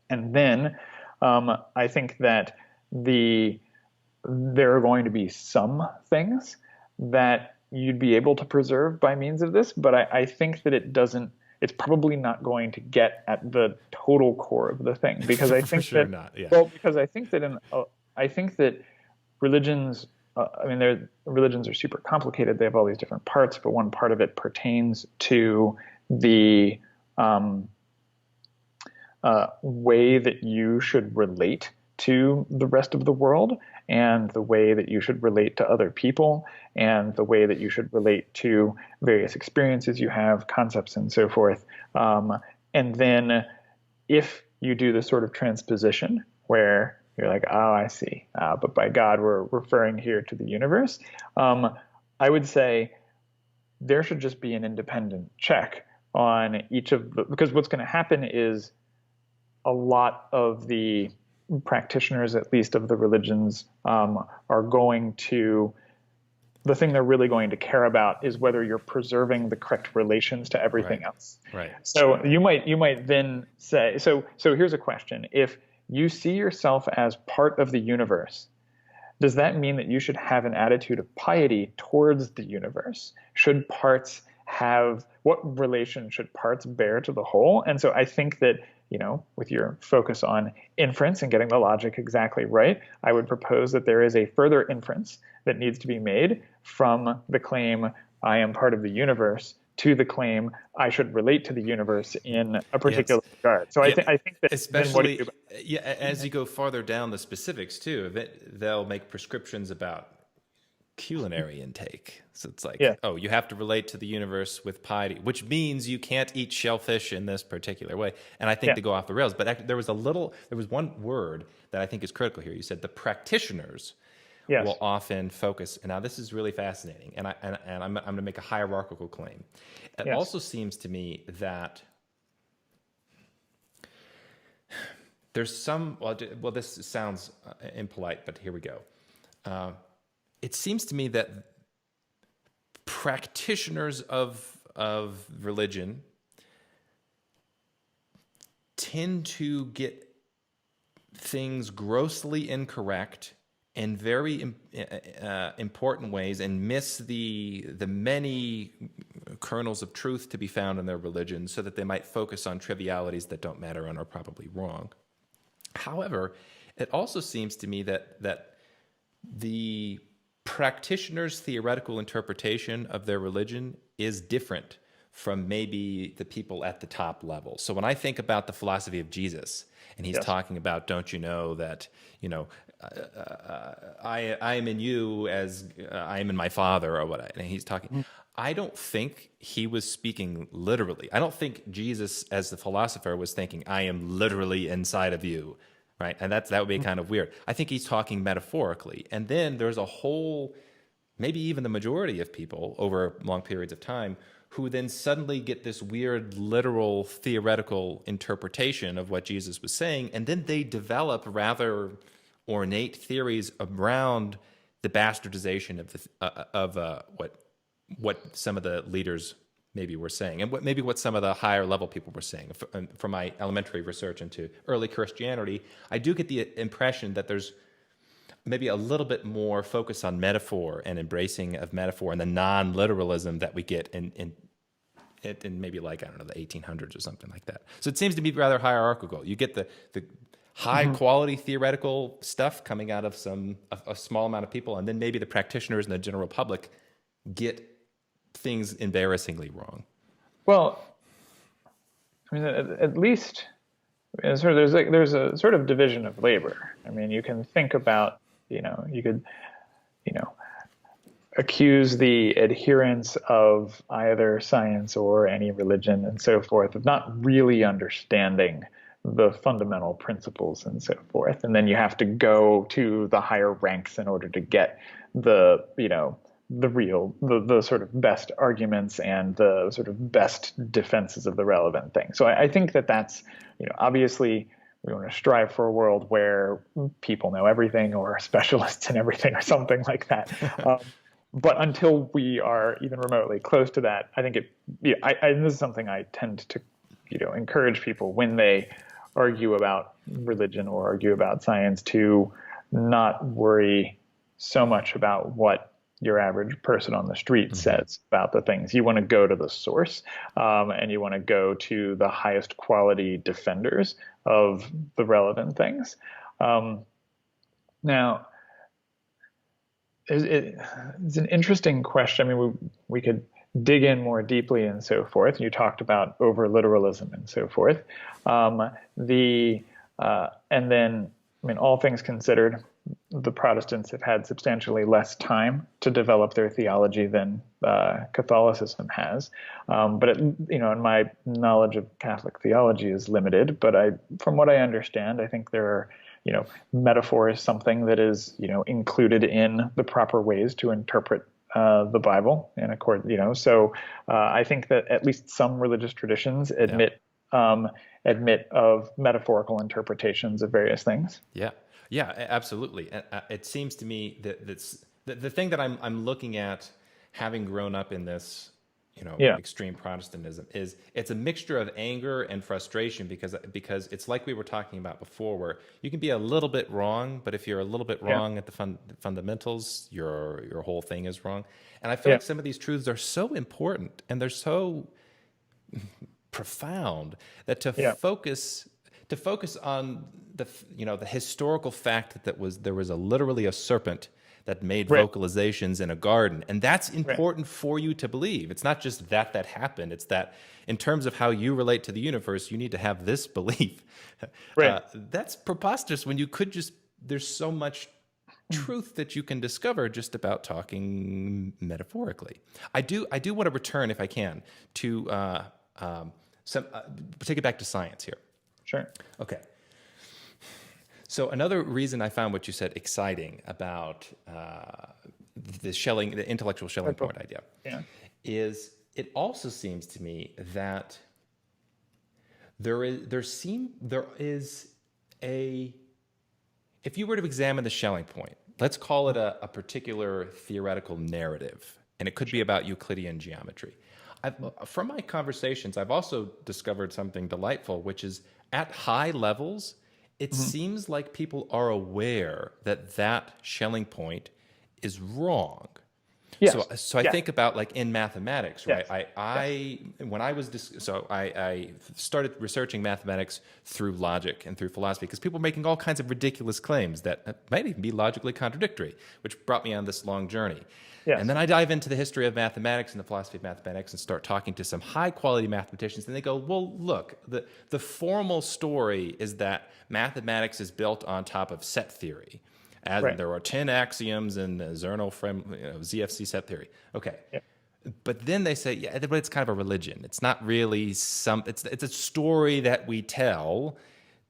And then I think that there are going to be some things that you'd be able to preserve by means of this, but I think that it's probably not going to get at the total core of the thing, because I For think sure that, not. Yeah. well, because I think that religions, religions are super complicated. They have all these different parts, but one part of it pertains to the um, way that you should relate to the rest of the world, and the way that you should relate to other people, and the way that you should relate to various experiences you have, concepts, and so forth. And then if you do this sort of transposition where you're like, oh, I see, but by God, we're referring here to the universe, I would say there should just be an independent check on each of the, because what's going to happen is a lot of the practitioners, at least of the religions, are going to, the thing they're really going to care about is whether you're preserving the correct relations to Right. everything else. Right. So you might then say, so here's a question. If you see yourself as part of the universe, does that mean that you should have an attitude of piety towards the universe? Should parts have, what relation should parts bear to the whole? And so I think that, with your focus on inference and getting the logic exactly right, I would propose that there is a further inference that needs to be made from the claim, I am part of the universe, to the claim, I should relate to the universe in a Yes. particular regard. So Yeah. I think that then what do you Especially, yeah, as you go farther down the specifics too, they'll make prescriptions about culinary intake. So it's like, Yeah. oh, you have to relate to the universe with piety, which means you can't eat shellfish in this particular way. And I think Yeah. they go off the rails. But there was one word that I think is critical here. You said the practitioners will Yes. often focus. And now this is really fascinating, and I'm going to make a hierarchical claim. It Yes. also seems to me that there's some. Well, this sounds impolite, but here we go. It seems to me that practitioners of religion tend to get things grossly incorrect in very important ways and miss the many kernels of truth to be found in their religion, so that they might focus on trivialities that don't matter and are probably wrong. However, it also seems to me that the practitioner's theoretical interpretation of their religion is different from maybe the people at the top level. So when I think about the philosophy of Jesus, and he's talking about, don't you know that, I am in you as I am in my Father, or what, and he's talking. I don't think he was speaking literally. I don't think Jesus, as the philosopher, was thinking, I am literally inside of you, right? And that would be kind of weird. I think he's talking metaphorically. And then there's a whole, maybe even the majority of people over long periods of time, who then suddenly get this weird literal theoretical interpretation of what Jesus was saying, and then they develop rather ornate theories around the bastardization of what some of the leaders maybe were saying, and what some of the higher level people were saying. From my elementary research into early Christianity, I do get the impression that there's maybe a little bit more focus on metaphor and embracing of metaphor and the non-literalism that we get in maybe, like, I don't know, the 1800s or something like that. So it seems to be rather hierarchical. You get the high quality theoretical stuff coming out of a small amount of people, and then maybe the practitioners and the general public get things embarrassingly wrong. Well, I mean, at least there's a sort of division of labor. I mean, you can think about, you could, accuse the adherents of either science or any religion and so forth of not really understanding the fundamental principles and so forth. And then you have to go to the higher ranks in order to get the sort of best arguments and the sort of best defenses of the relevant thing. So I think that's, obviously we want to strive for a world where people know everything, or specialists in everything, or something like that. But until we are even remotely close to that, I think and this is something I tend to, encourage people when they argue about religion or argue about science, to not worry so much about what your average person on the street says about the things. You want to go to the source, and you want to go to the highest quality defenders of the relevant things. Now, it's an interesting question. I mean, we could dig in more deeply and so forth. You talked about over literalism and so forth. And then, I mean, all things considered, the Protestants have had substantially less time to develop their theology than Catholicism has. But and my knowledge of Catholic theology is limited. But from what I understand, I think there are, metaphor is something that is, included in the proper ways to interpret the Bible in accord. So I think that at least some religious traditions admit of metaphorical interpretations of various things. Yeah, absolutely. It seems to me that the thing that I'm looking at, having grown up in this, extreme Protestantism, is it's a mixture of anger and frustration, because it's like we were talking about before, where you can be a little bit wrong, but if you're a little bit wrong at the fundamentals, your whole thing is wrong. And I feel like some of these truths are so important and they're so profound that to focus on the historical fact that there was literally a serpent that made vocalizations in a garden, and that's important for you to believe. It's not just that happened; it's that in terms of how you relate to the universe, you need to have this belief. That's preposterous when you could just. There's so much truth that you can discover just about talking metaphorically. I do want to return, if I can, to take it back to science here. Sure. Okay. So another reason I found what you said exciting about the intellectual Schelling point idea, is it also seems to me that there is a, if you were to examine the Schelling point, let's call it a particular theoretical narrative, and it could be about Euclidean geometry. From my conversations, I've also discovered something delightful, which is at high levels, it Mhm. seems like people are aware that that Schelling point is wrong. So, Yes. so I Yeah. think about like in mathematics, right? Yes. Yes. When I was I started researching mathematics through logic and through philosophy because people were making all kinds of ridiculous claims that might even be logically contradictory, which brought me on this long journey. And Yes. then I dive into the history of mathematics and the philosophy of mathematics and start talking to some high quality mathematicians. And they go, well, look, the formal story is that mathematics is built on top of set theory. As Right. there are 10 axioms in the ZFC set theory. Okay. Yeah. But then they say, yeah, but it's kind of a religion. It's not really it's a story that we tell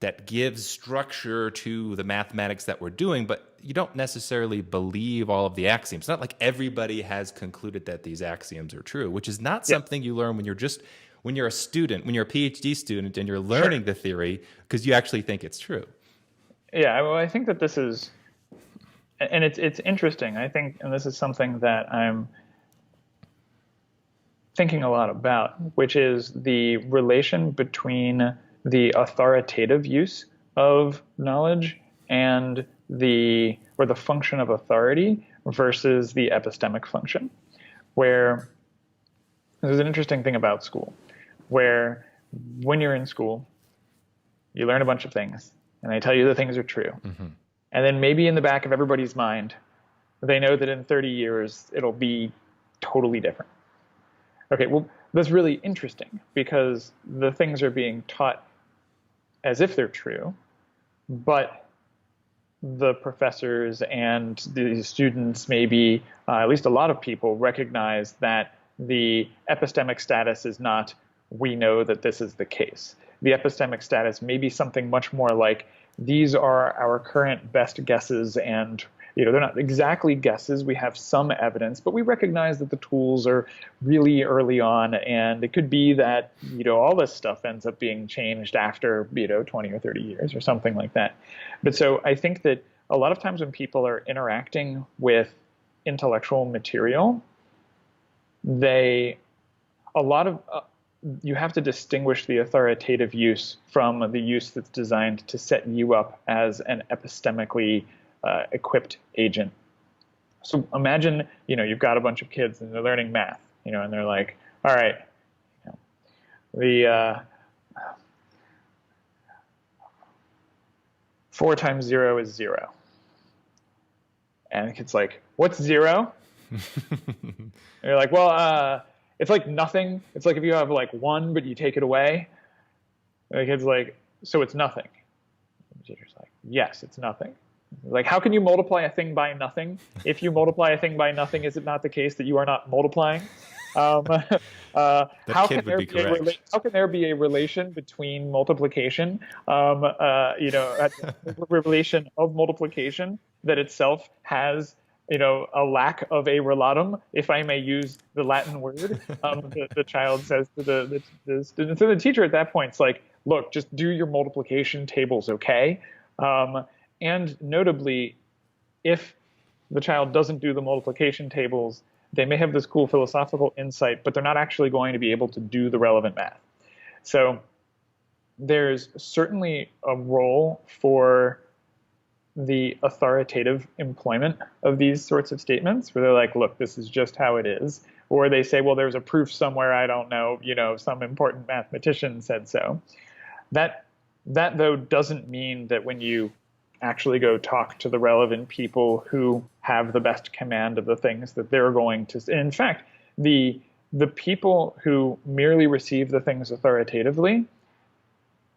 that gives structure to the mathematics that we're doing, but you don't necessarily believe all of the axioms. It's not like everybody has concluded that these axioms are true, which is not Yeah. something you learn when you're a student, when you're a PhD student and you're Sure. learning the theory because you actually think it's true. Yeah. Well, I think that this is, and it's interesting. I think, and this is something that I'm thinking a lot about, which is the relation between the authoritative use of knowledge and the function of authority versus the epistemic function. Where there's an interesting thing about school, where when you're in school, you learn a bunch of things, and they tell you the things are true. Mm-hmm. And then maybe in the back of everybody's mind, they know that in 30 years, it'll be totally different. Okay, well, that's really interesting because the things are being taught as if they're true, but the professors and the students, maybe at least a lot of people, recognize that the epistemic status is not, we know that this is the case. The epistemic status may be something much more like, these are our current best guesses, and they're not exactly guesses. We have some evidence, but we recognize that the tools are really early on, and it could be that all this stuff ends up being changed after 20 or 30 years or something like that. But so I think that a lot of times when people are interacting with intellectual material, you have to distinguish the authoritative use from the use that's designed to set you up as an epistemically equipped agent. So imagine, you've got a bunch of kids and they're learning math, and they're like, all right, the 4 times 0 is 0. And the kid's like, what's 0? And you're like, well, it's like nothing. It's like if you have like 1, but you take it away. And the kid's like, so it's nothing. And the teacher's like, yes, it's nothing. Like, how can you multiply a thing by nothing? If you multiply a thing by nothing, is it not the case that you are not multiplying? How kid would be correct. How can there be a relation between multiplication, a relation of multiplication that itself has, a lack of a relatum, if I may use the Latin word, the child says to the student. So the teacher at that point is like, look, just do your multiplication tables, okay? And notably, if the child doesn't do the multiplication tables, they may have this cool philosophical insight, but they're not actually going to be able to do the relevant math. So there's certainly a role for the authoritative employment of these sorts of statements, where they're like, look, this is just how it is. Or they say, well, there's a proof somewhere, I don't know, some important mathematician said so. That though doesn't mean that when you actually go talk to the relevant people who have the best command of the things that they're going to. In fact, the people who merely receive the things authoritatively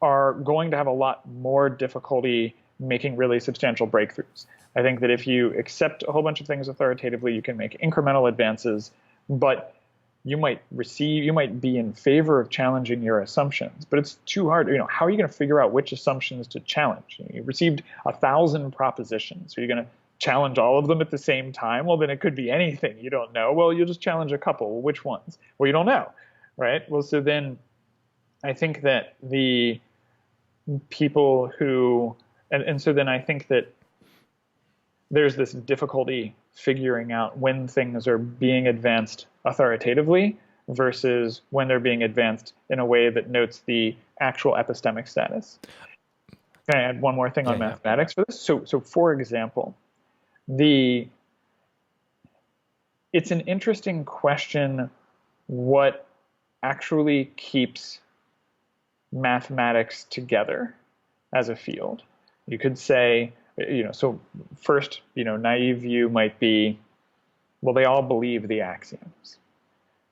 are going to have a lot more difficulty making really substantial breakthroughs. I think that if you accept a whole bunch of things authoritatively, you can make incremental advances, but you might be in favor of challenging your assumptions, but it's too hard. How are you going to figure out which assumptions to challenge? You received 1,000 propositions. So you're going to challenge all of them at the same time? Well, then it could be anything. You don't know. Well, you'll just challenge a couple. Well, which ones? Well, you don't know, right? Well, so then I think that the people who, and so then I think that there's this difficulty figuring out when things are being advanced authoritatively versus when they're being advanced in a way that notes the actual epistemic status. Can I add one more thing on Yeah. mathematics for this? So for example, it's an interesting question what actually keeps mathematics together as a field. You could say, so first, naive view might be, well, they all believe the axioms.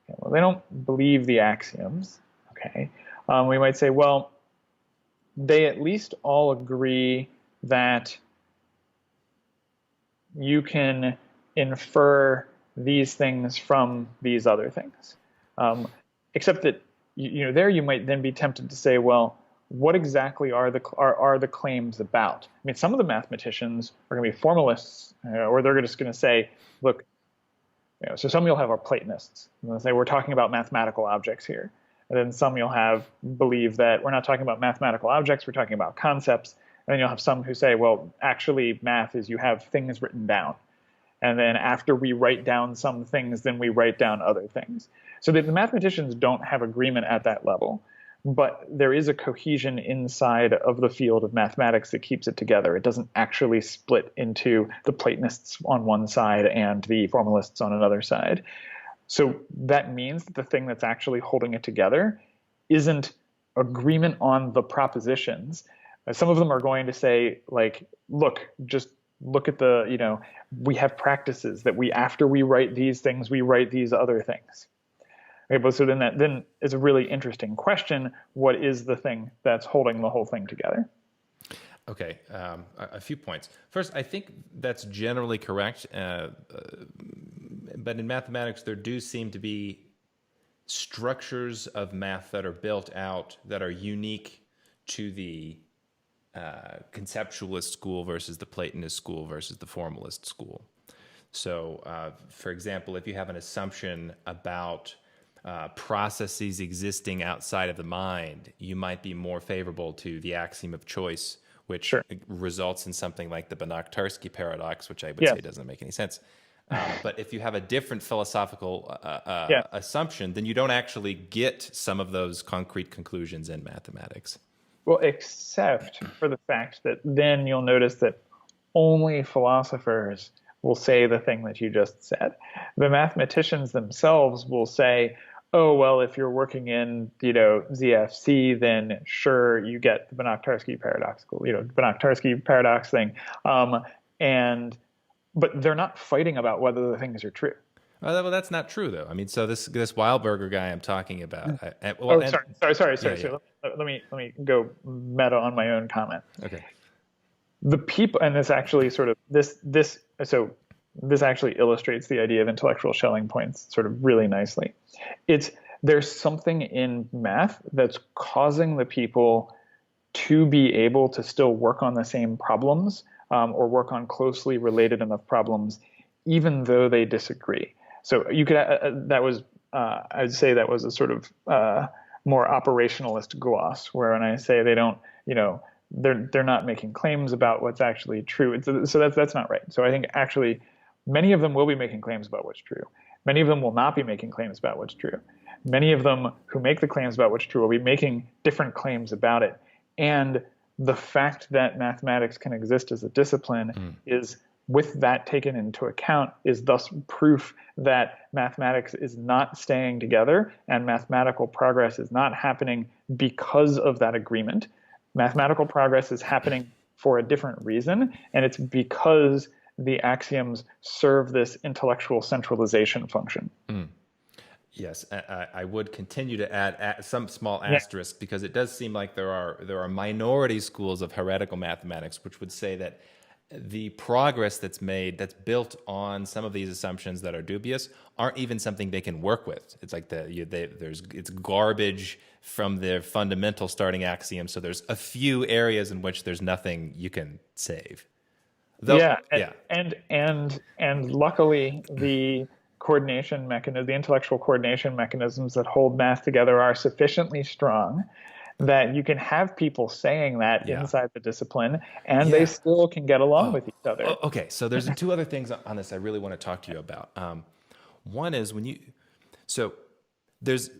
Okay, well, they don't believe the axioms. Okay. We might say, well, they at least all agree that you can infer these things from these other things. Except that there you might then be tempted to say, well, what exactly are the claims about? I mean, some of the mathematicians are going to be formalists, or they're just going to say, look, so some you'll have are Platonists. They'll say we're talking about mathematical objects here, and then some you'll have believe that we're not talking about mathematical objects, we're talking about concepts. And then you'll have some who say, well, actually, math is you have things written down. And then after we write down some things, then we write down other things. So the mathematicians don't have agreement at that level, but there is a cohesion inside of the field of mathematics that keeps it together. It doesn't actually split into the Platonists on one side and the formalists on another side. So that means that the thing that's actually holding it together isn't agreement on the propositions. Some of them are going to say, like, look, just look at we have practices that after we write these things, we write these other things. Okay, but so then is a really interesting question. What is the thing that's holding the whole thing together? Okay, a few points. First, I think that's generally correct, but in mathematics, there do seem to be structures of math that are built out that are unique to the conceptualist school versus the Platonist school versus the formalist school. So, for example, if you have an assumption about processes existing outside of the mind, you might be more favorable to the axiom of choice, which Sure. results in something like the Banach-Tarski paradox, which I would say doesn't make any sense. But if you have a different philosophical assumption, then you don't actually get some of those concrete conclusions in mathematics. Well, except for the fact that then you'll notice that only philosophers will say the thing that you just said. The mathematicians themselves will say, oh, well, if you're working in, ZFC, then sure, you get the Banach-Tarski Banach-Tarski paradox thing. But they're not fighting about whether the things are true. Well, that's not true, though. I mean, so this Weilberger guy I'm talking about. Sorry. Yeah. Let me go meta on my own comment. Okay. The people, and this actually sort of this actually illustrates the idea of intellectual Schelling points sort of really nicely. There's something in math that's causing the people to be able to still work on the same problems or work on closely related enough problems, even though they disagree. So you could I'd say that was a sort of more operationalist gloss, where when I say they don't, they're not making claims about what's actually true. So that's not right. So I think actually many of them will be making claims about what's true. Many of them will not be making claims about what's true. Many of them who make the claims about what's true will be making different claims about it. And the fact that mathematics can exist as a discipline is, with that taken into account, is thus proof that mathematics is not staying together and mathematical progress is not happening because of that agreement. Mathematical progress is happening for a different reason, and it's because the axioms serve this intellectual centralization function. Yes, I would continue to add some small asterisk, because it does seem like there are minority schools of heretical mathematics which would say that the progress that's made, that's built on some of these assumptions that are dubious, aren't even something they can work with. It's like it's garbage from their fundamental starting axiom. So there's a few areas in which there's nothing you can save. And luckily the coordination mechanism, the intellectual coordination mechanisms that hold math together are sufficiently strong that you can have people saying that inside the discipline, and they still can get along with each other. Okay, so there's two other things on this I really want to talk to you about. One is there's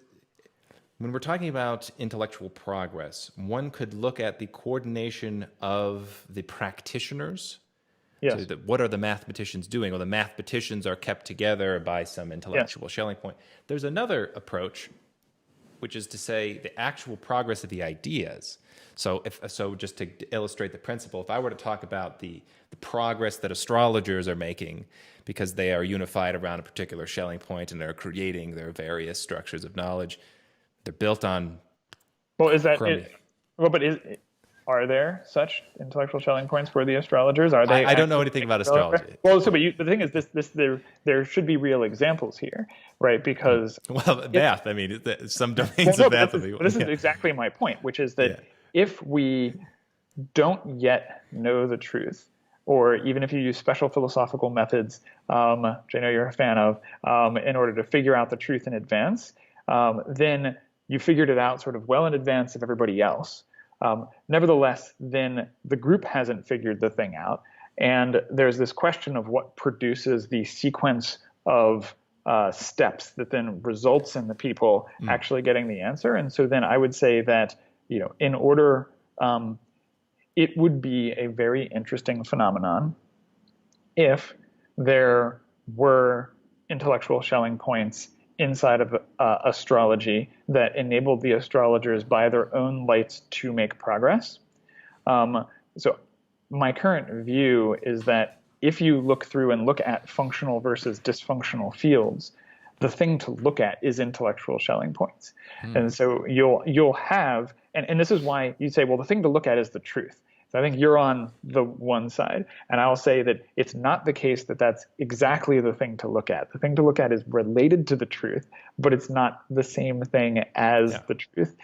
When we're talking about intellectual progress, one could look at the coordination of the practitioners. So Yes. what are the mathematicians doing? Well, the mathematicians are kept together by some Yes. intellectual Schelling point. There's another approach, which is to say the actual progress of the ideas. So just to illustrate the principle, if I were to talk about the progress that astrologers are making because they are unified around a particular Schelling point and are creating their various structures of knowledge, they're built on Well, is that chromi. it? Well, but are there such intellectual Schelling points for the astrologers? Are they I don't know actually anything about relevant? astrology. Well, so but the thing is, there should be real examples here, right? Because Well, if math, I mean, some well, domains no, of but math. this is Yeah. exactly my point, which is Yeah. that if we don't yet know the truth, or even if you use special philosophical methods, which I know you're a fan of, in order to figure out the truth in advance, then you figured it out sort of well in advance of everybody else. Nevertheless, then the group hasn't figured the thing out. And there's this question of what produces the sequence of steps that then results in the people actually getting the answer. And so then I would say that, in order, it would be a very interesting phenomenon if there were intellectual Schelling points inside of astrology that enabled the astrologers by their own lights to make progress. So my current view is that if you look through and look at functional versus dysfunctional fields, the thing to look at is intellectual Schelling points. And so you'll have, and this is why you say, well, the thing to look at is the truth. So I think you're on the one side, and I'll say that it's not the case that that's exactly the thing to look at. The thing to look at is related to the truth, but it's not the same thing as the truth.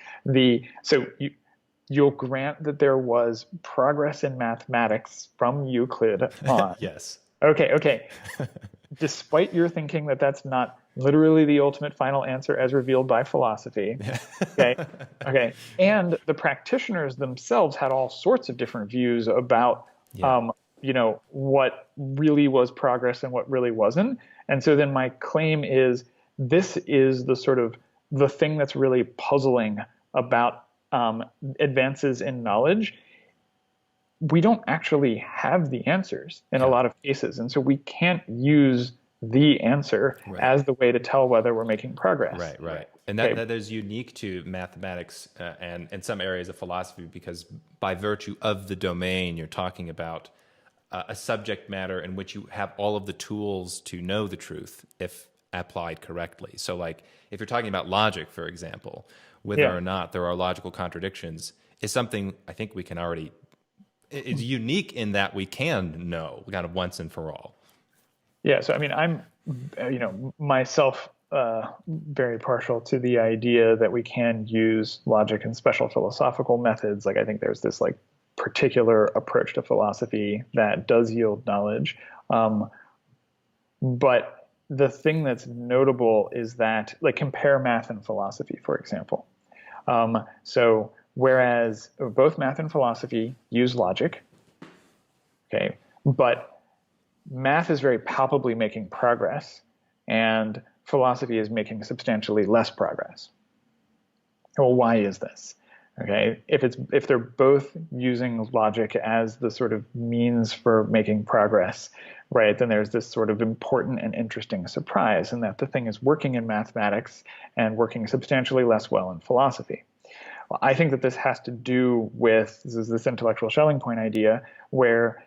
You'll grant that there was progress in mathematics from Euclid on. Yes. Okay. Despite your thinking that that's not literally the ultimate final answer as revealed by philosophy. Okay. And the practitioners themselves had all sorts of different views about, what really was progress and what really wasn't. And so then my claim is this is the sort of the thing that's really puzzling about advances in knowledge. We don't actually have the answers in a lot of cases. And so we can't use the answer as the way to tell whether we're making progress. Right. And that is unique to mathematics and some areas of philosophy, because by virtue of the domain, you're talking about a subject matter in which you have all of the tools to know the truth if applied correctly. So like if you're talking about logic, for example, whether or not there are logical contradictions is something I think we can already, it's unique in that we can know kind of once and for all. Yeah. So, I mean, I'm, myself, very partial to the idea that we can use logic and special philosophical methods. Like, I think there's this like particular approach to philosophy that does yield knowledge. But the thing that's notable is that, like, compare math and philosophy, for example. So whereas both math and philosophy use logic, okay, but math is very palpably making progress and philosophy is making substantially less progress. Well, why is this? Okay, if they're both using logic as the sort of means for making progress, right, then there's this sort of important and interesting surprise in that the thing is working in mathematics and working substantially less well in philosophy. Well, I think that this has to do with this intellectual Schelling point idea where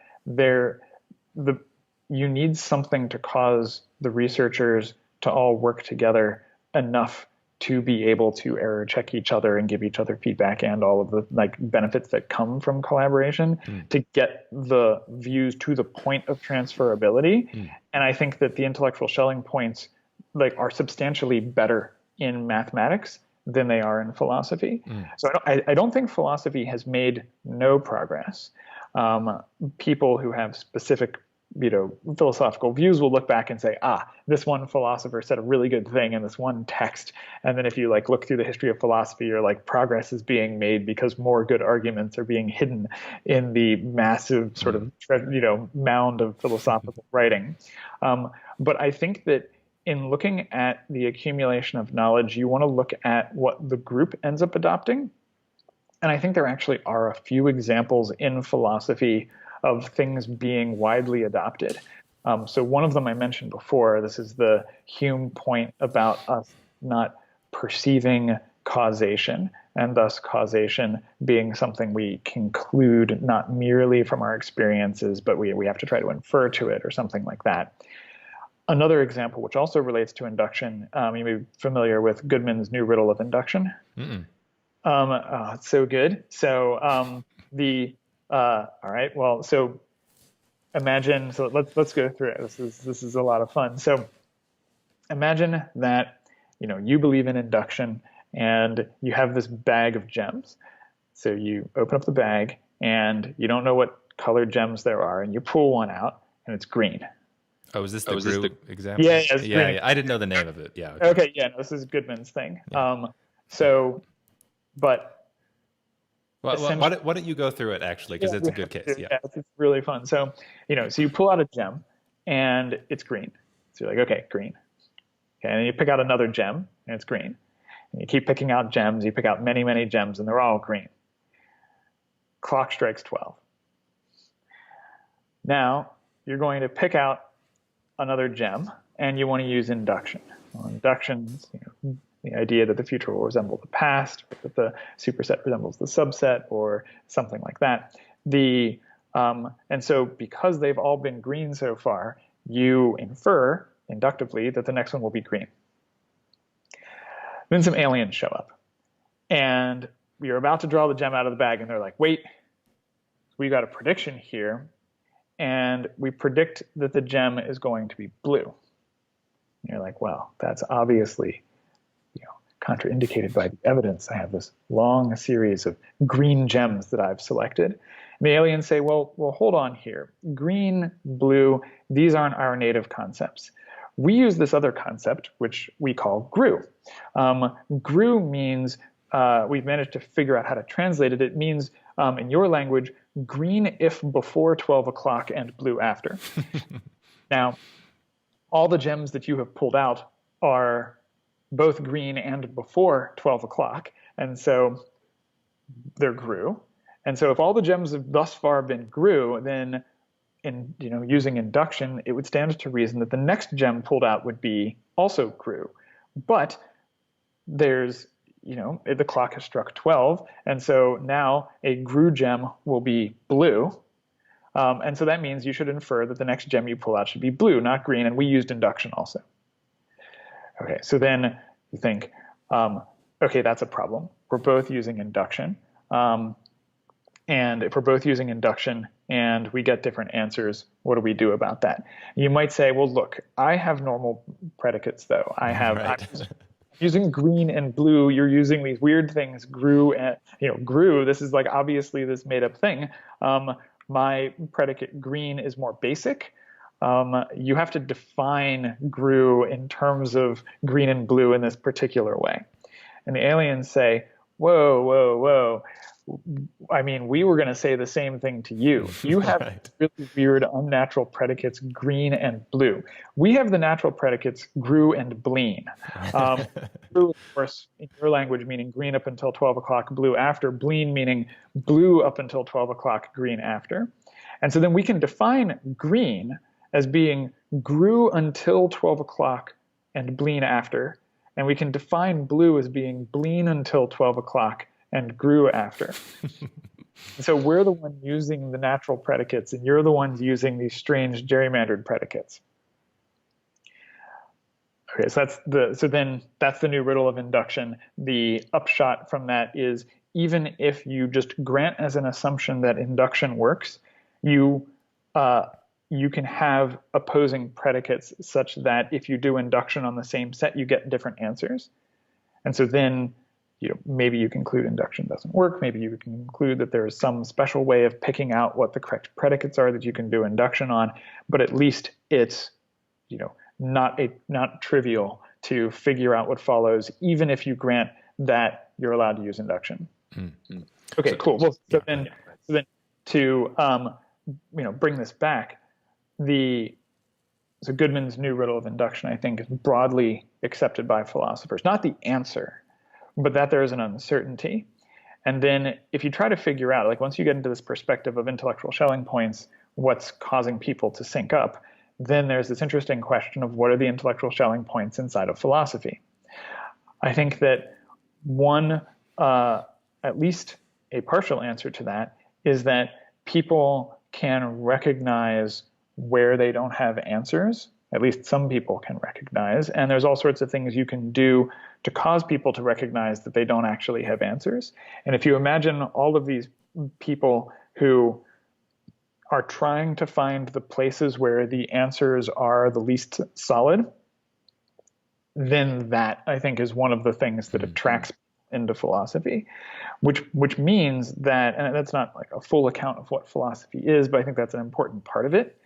you need something to cause the researchers to all work together enough to be able to error check each other and give each other feedback and all of the like benefits that come from collaboration to get the views to the point of transferability. And I think that the intellectual Schelling points like are substantially better in mathematics than they are in philosophy. So I don't think philosophy has made no progress. People who have specific philosophical views will look back and say, this one philosopher said a really good thing in this one text. And then if you like look through the history of philosophy, you're like, progress is being made because more good arguments are being hidden in the massive sort of, mound of philosophical writing. But I think that in looking at the accumulation of knowledge, you want to look at what the group ends up adopting. And I think there actually are a few examples in philosophy of things being widely adopted. So one of them I mentioned before, this is the Hume point about us not perceiving causation, and thus causation being something we conclude not merely from our experiences, but we have to try to infer to it or something like that. Another example, which also relates to induction, you may be familiar with Goodman's new riddle of induction. It's so good. So all right, well, so imagine, so let's go through it. This is a lot of fun. So imagine that, you believe in induction and you have this bag of gems. So you open up the bag and you don't know what colored gems there are, and you pull one out and it's green. Oh, is this the Gru example? Yeah, yeah. I didn't know the name of it. Yeah. Okay, yeah, no, this is Goodman's thing. Yeah. But well, why don't you go through it, actually, because it's a good case. Yeah, it's really fun. So, so you pull out a gem and it's green. So you're like, okay, green. Okay, and then you pick out another gem and it's green. And you keep picking out gems. You pick out many, many gems and they're all green. Clock strikes 12. Now you're going to pick out another gem and you want to use induction. Well, induction's, the idea that the future will resemble the past, or that the superset resembles the subset, or something like that. And so because they've all been green so far, you infer inductively that the next one will be green. Then some aliens show up, and you're about to draw the gem out of the bag, and they're like, wait, we got a prediction here, and we predict that the gem is going to be blue. And you're like, well, that's obviously contraindicated by the evidence. I have this long series of green gems that I've selected. And the aliens say, well, hold on here. Green, blue, these aren't our native concepts. We use this other concept, which we call GRU. GRU means, we've managed to figure out how to translate it. It means, in your language, green if before 12 o'clock and blue after. Now, all the gems that you have pulled out are both green and before 12 o'clock. And so they're GRU. And so if all the gems have thus far been GRU, then using induction, it would stand to reason that the next gem pulled out would be also GRU. But there's, the clock has struck 12. And so now a GRU gem will be blue. And so that means you should infer that the next gem you pull out should be blue, not green. And we used induction also. Okay, so then you think, okay, that's a problem. We're both using induction. And if we're both using induction and we get different answers, what do we do about that? You might say, well, look, I have normal predicates, though. I'm using green and blue. You're using these weird things, GRU and, GRU. This is like obviously this made up thing. My predicate green is more basic. You have to define GRU in terms of green and blue in this particular way. And the aliens say, whoa. I mean, we were going to say the same thing to you. You have right. Really weird, unnatural predicates, green and blue. We have the natural predicates, GRU and bleen. GRU, of course, in your language, meaning green up until 12 o'clock, blue after. Bleen meaning blue up until 12 o'clock, green after. And so then we can define green as being GRU until 12 o'clock and bleen after. And we can define blue as being bleen until 12 o'clock and GRU after. So we're the one using the natural predicates, and you're the ones using these strange gerrymandered predicates. Okay, so that's the new riddle of induction. The upshot from that is, even if you just grant as an assumption that induction works, you can have opposing predicates such that if you do induction on the same set, you get different answers. And so then maybe you conclude induction doesn't work. Maybe you can conclude that there is some special way of picking out what the correct predicates are that you can do induction on. But at least it's, not trivial to figure out what follows, even if you grant that you're allowed to use induction. Mm-hmm. Okay, cool. Well, so then to bring this back, so Goodman's new riddle of induction, I think, is broadly accepted by philosophers. Not the answer, but that there is an uncertainty. And then if you try to figure out, like once you get into this perspective of intellectual Schelling points, what's causing people to sync up, then there's this interesting question of what are the intellectual Schelling points inside of philosophy. I think that one, at least a partial answer to that, is that people can recognize where they don't have answers. At least some people can recognize. And there's all sorts of things you can do to cause people to recognize that they don't actually have answers. And if you imagine all of these people who are trying to find the places where the answers are the least solid, then that, I think, is one of the things that attracts people into philosophy, which means that, and that's not like a full account of what philosophy is, but I think that's an important part of it.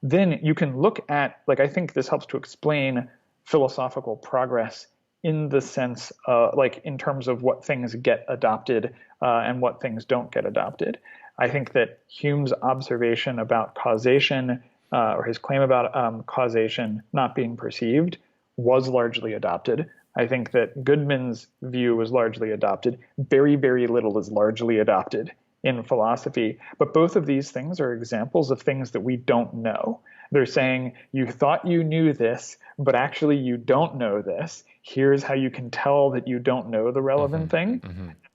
Then you can look at, like, I think this helps to explain philosophical progress in the sense, like in terms of what things get adopted and what things don't get adopted. I think that Hume's observation about causation, or his claim about causation not being perceived, was largely adopted. I think that Goodman's view was largely adopted. Very, very little is largely adopted in philosophy. But both of these things are examples of things that we don't know. They're saying, you thought you knew this, but actually you don't know this. Here's how you can tell that you don't know the relevant thing.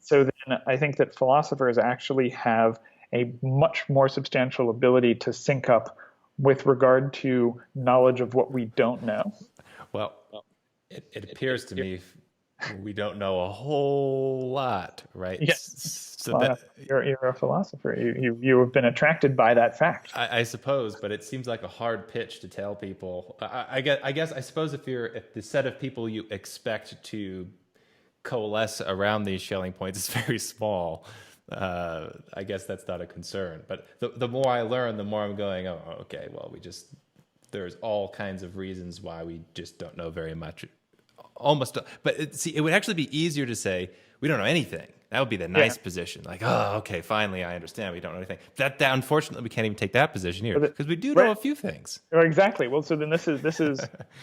So then I think that philosophers actually have a much more substantial ability to sync up with regard to knowledge of what we don't know. Well, it appears to me we don't know a whole lot, right? Yes. So well, you're a philosopher. You have been attracted by that fact. I suppose, but it seems like a hard pitch to tell people. I suppose if the set of people you expect to coalesce around these Schelling points is very small, I guess that's not a concern. But the more I learn, the more I'm going, oh, okay, well, there's all kinds of reasons why we just don't know very much. But it would actually be easier to say we don't know anything. That would be the nice position. Like, oh, okay, finally I understand we don't know anything. That unfortunately we can't even take that position here because we do know a few things. Exactly. Well, so then this is.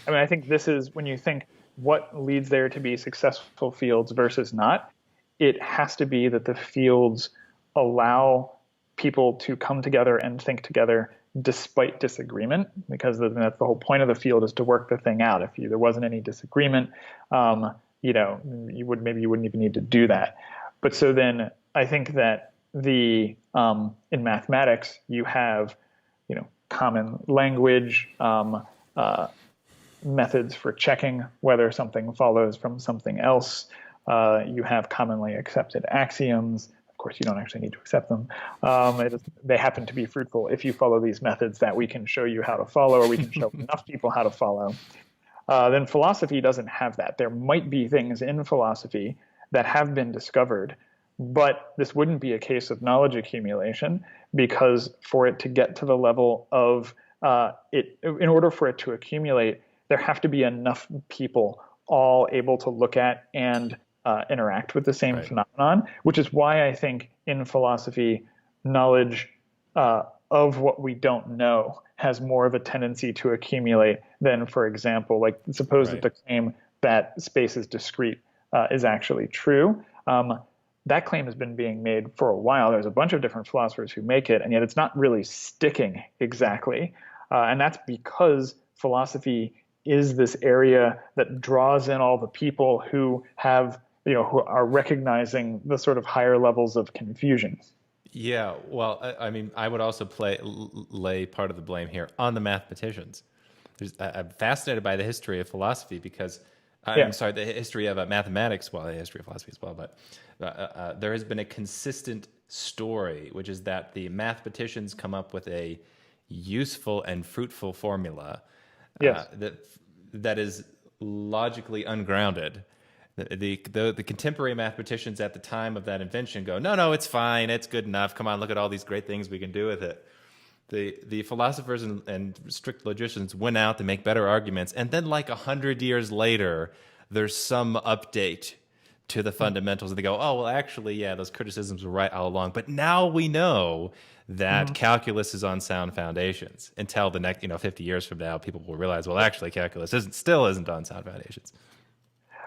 I mean, I think this is when you think what leads there to be successful fields versus not. It has to be that the fields allow people to come together and think together despite disagreement, because that's the whole point of the field, is to work the thing out. If there wasn't any disagreement, you wouldn't even need to do that. But so then I think that in mathematics you have, common language, methods for checking whether something follows from something else. You have commonly accepted axioms. Of course, you don't actually need to accept them. They happen to be fruitful if you follow these methods that we can show you how to follow, or we can show enough people how to follow. Then philosophy doesn't have that. There might be things in philosophy that have been discovered, but this wouldn't be a case of knowledge accumulation, because for it to get to the level of in order for it to accumulate, there have to be enough people all able to look at and interact with the same phenomenon, which is why I think in philosophy, knowledge of what we don't know has more of a tendency to accumulate than, for example, like suppose that the claim that space is discrete is actually true. That claim has been being made for a while. There's a bunch of different philosophers who make it, and yet it's not really sticking exactly. And that's because philosophy is this area that draws in all the people who have, who are recognizing the sort of higher levels of confusion. Yeah, well, I mean, I would also lay part of the blame here on the mathematicians. I'm fascinated by the history of philosophy because, I'm sorry, the history of mathematics, well, the history of philosophy as well, but there has been a consistent story, which is that the mathematicians come up with a useful and fruitful formula that is logically ungrounded. The contemporary mathematicians at the time of that invention go, no, it's fine, it's good enough. Come on, look at all these great things we can do with it. The philosophers and strict logicians went out to make better arguments, and then like 100 years later, there's some update to the fundamentals, and they go, oh, well, actually, yeah, those criticisms were right all along. But now we know that calculus is on sound foundations. Until the next, 50 years from now, people will realize, well, actually, calculus still isn't on sound foundations.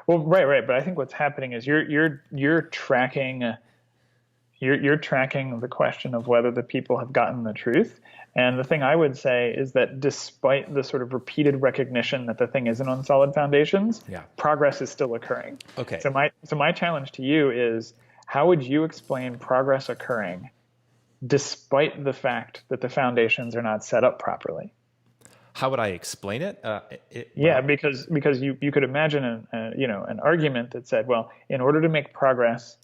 Well, right. But I think what's happening is you're tracking you're tracking the question of whether the people have gotten the truth. And the thing I would say is that despite the sort of repeated recognition that the thing isn't on solid foundations, progress is still occurring. Okay. So my challenge to you is, how would you explain progress occurring despite the fact that the foundations are not set up properly? How would I explain it? Because you could imagine an argument that said, well, in order to make progress,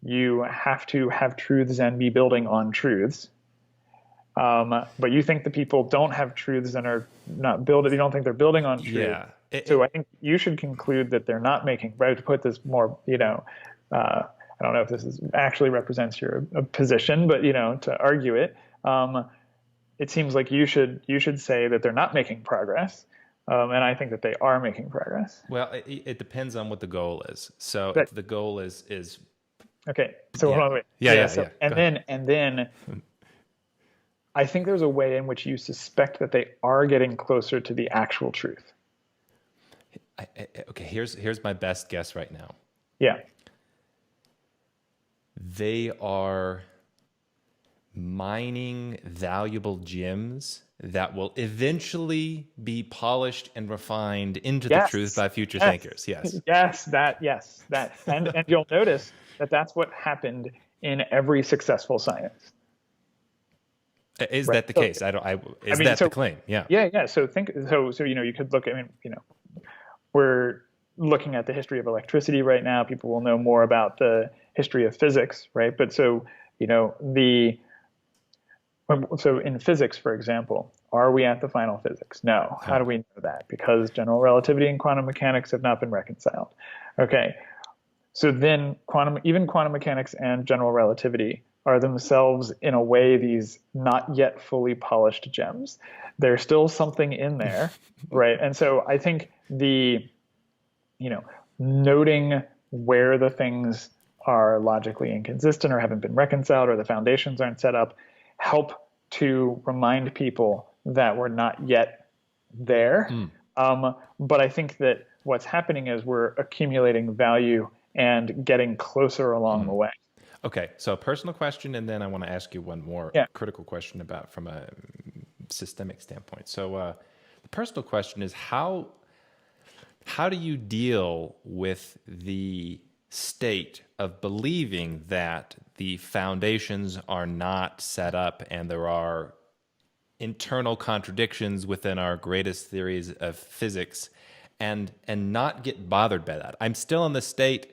you have to have truths and be building on truths. But you think the people don't have truths and are not building. You don't think they're building on truth. Yeah. So I think you should conclude that they're not making. Right, to put this more, I don't know if this actually represents your position, but to argue it, it seems like you should say that they're not making progress. And I think that they are making progress. Well, it depends on what the goal is. So if the goal is okay. So hold on, wait. And then I think there's a way in which you suspect that they are getting closer to the actual truth. Okay, here's my best guess right now. Yeah. They are mining valuable gems that will eventually be polished and refined into the truth by future thinkers. Yes. And you'll notice that that's what happened in every successful science. Is that the case? The claim? Yeah. Yeah. So you could look at, we're looking at the history of electricity right now. People will know more about the history of physics, right? But so in physics, for example, are we at the final physics? No. How do we know that? Because general relativity and quantum mechanics have not been reconciled. Okay. So then quantum mechanics and general relativity are themselves, in a way, these not yet fully polished gems. There's still something in there, right? And so I think noting where the things are logically inconsistent or haven't been reconciled or the foundations aren't set up help to remind people that we're not yet there. But I think that what's happening is we're accumulating value and getting closer along the way. Okay, so a personal question, and then I want to ask you one more critical question about from a systemic standpoint. So the personal question is, how do you deal with the state of believing that the foundations are not set up and there are internal contradictions within our greatest theories of physics, and not get bothered by that? I'm still in the state.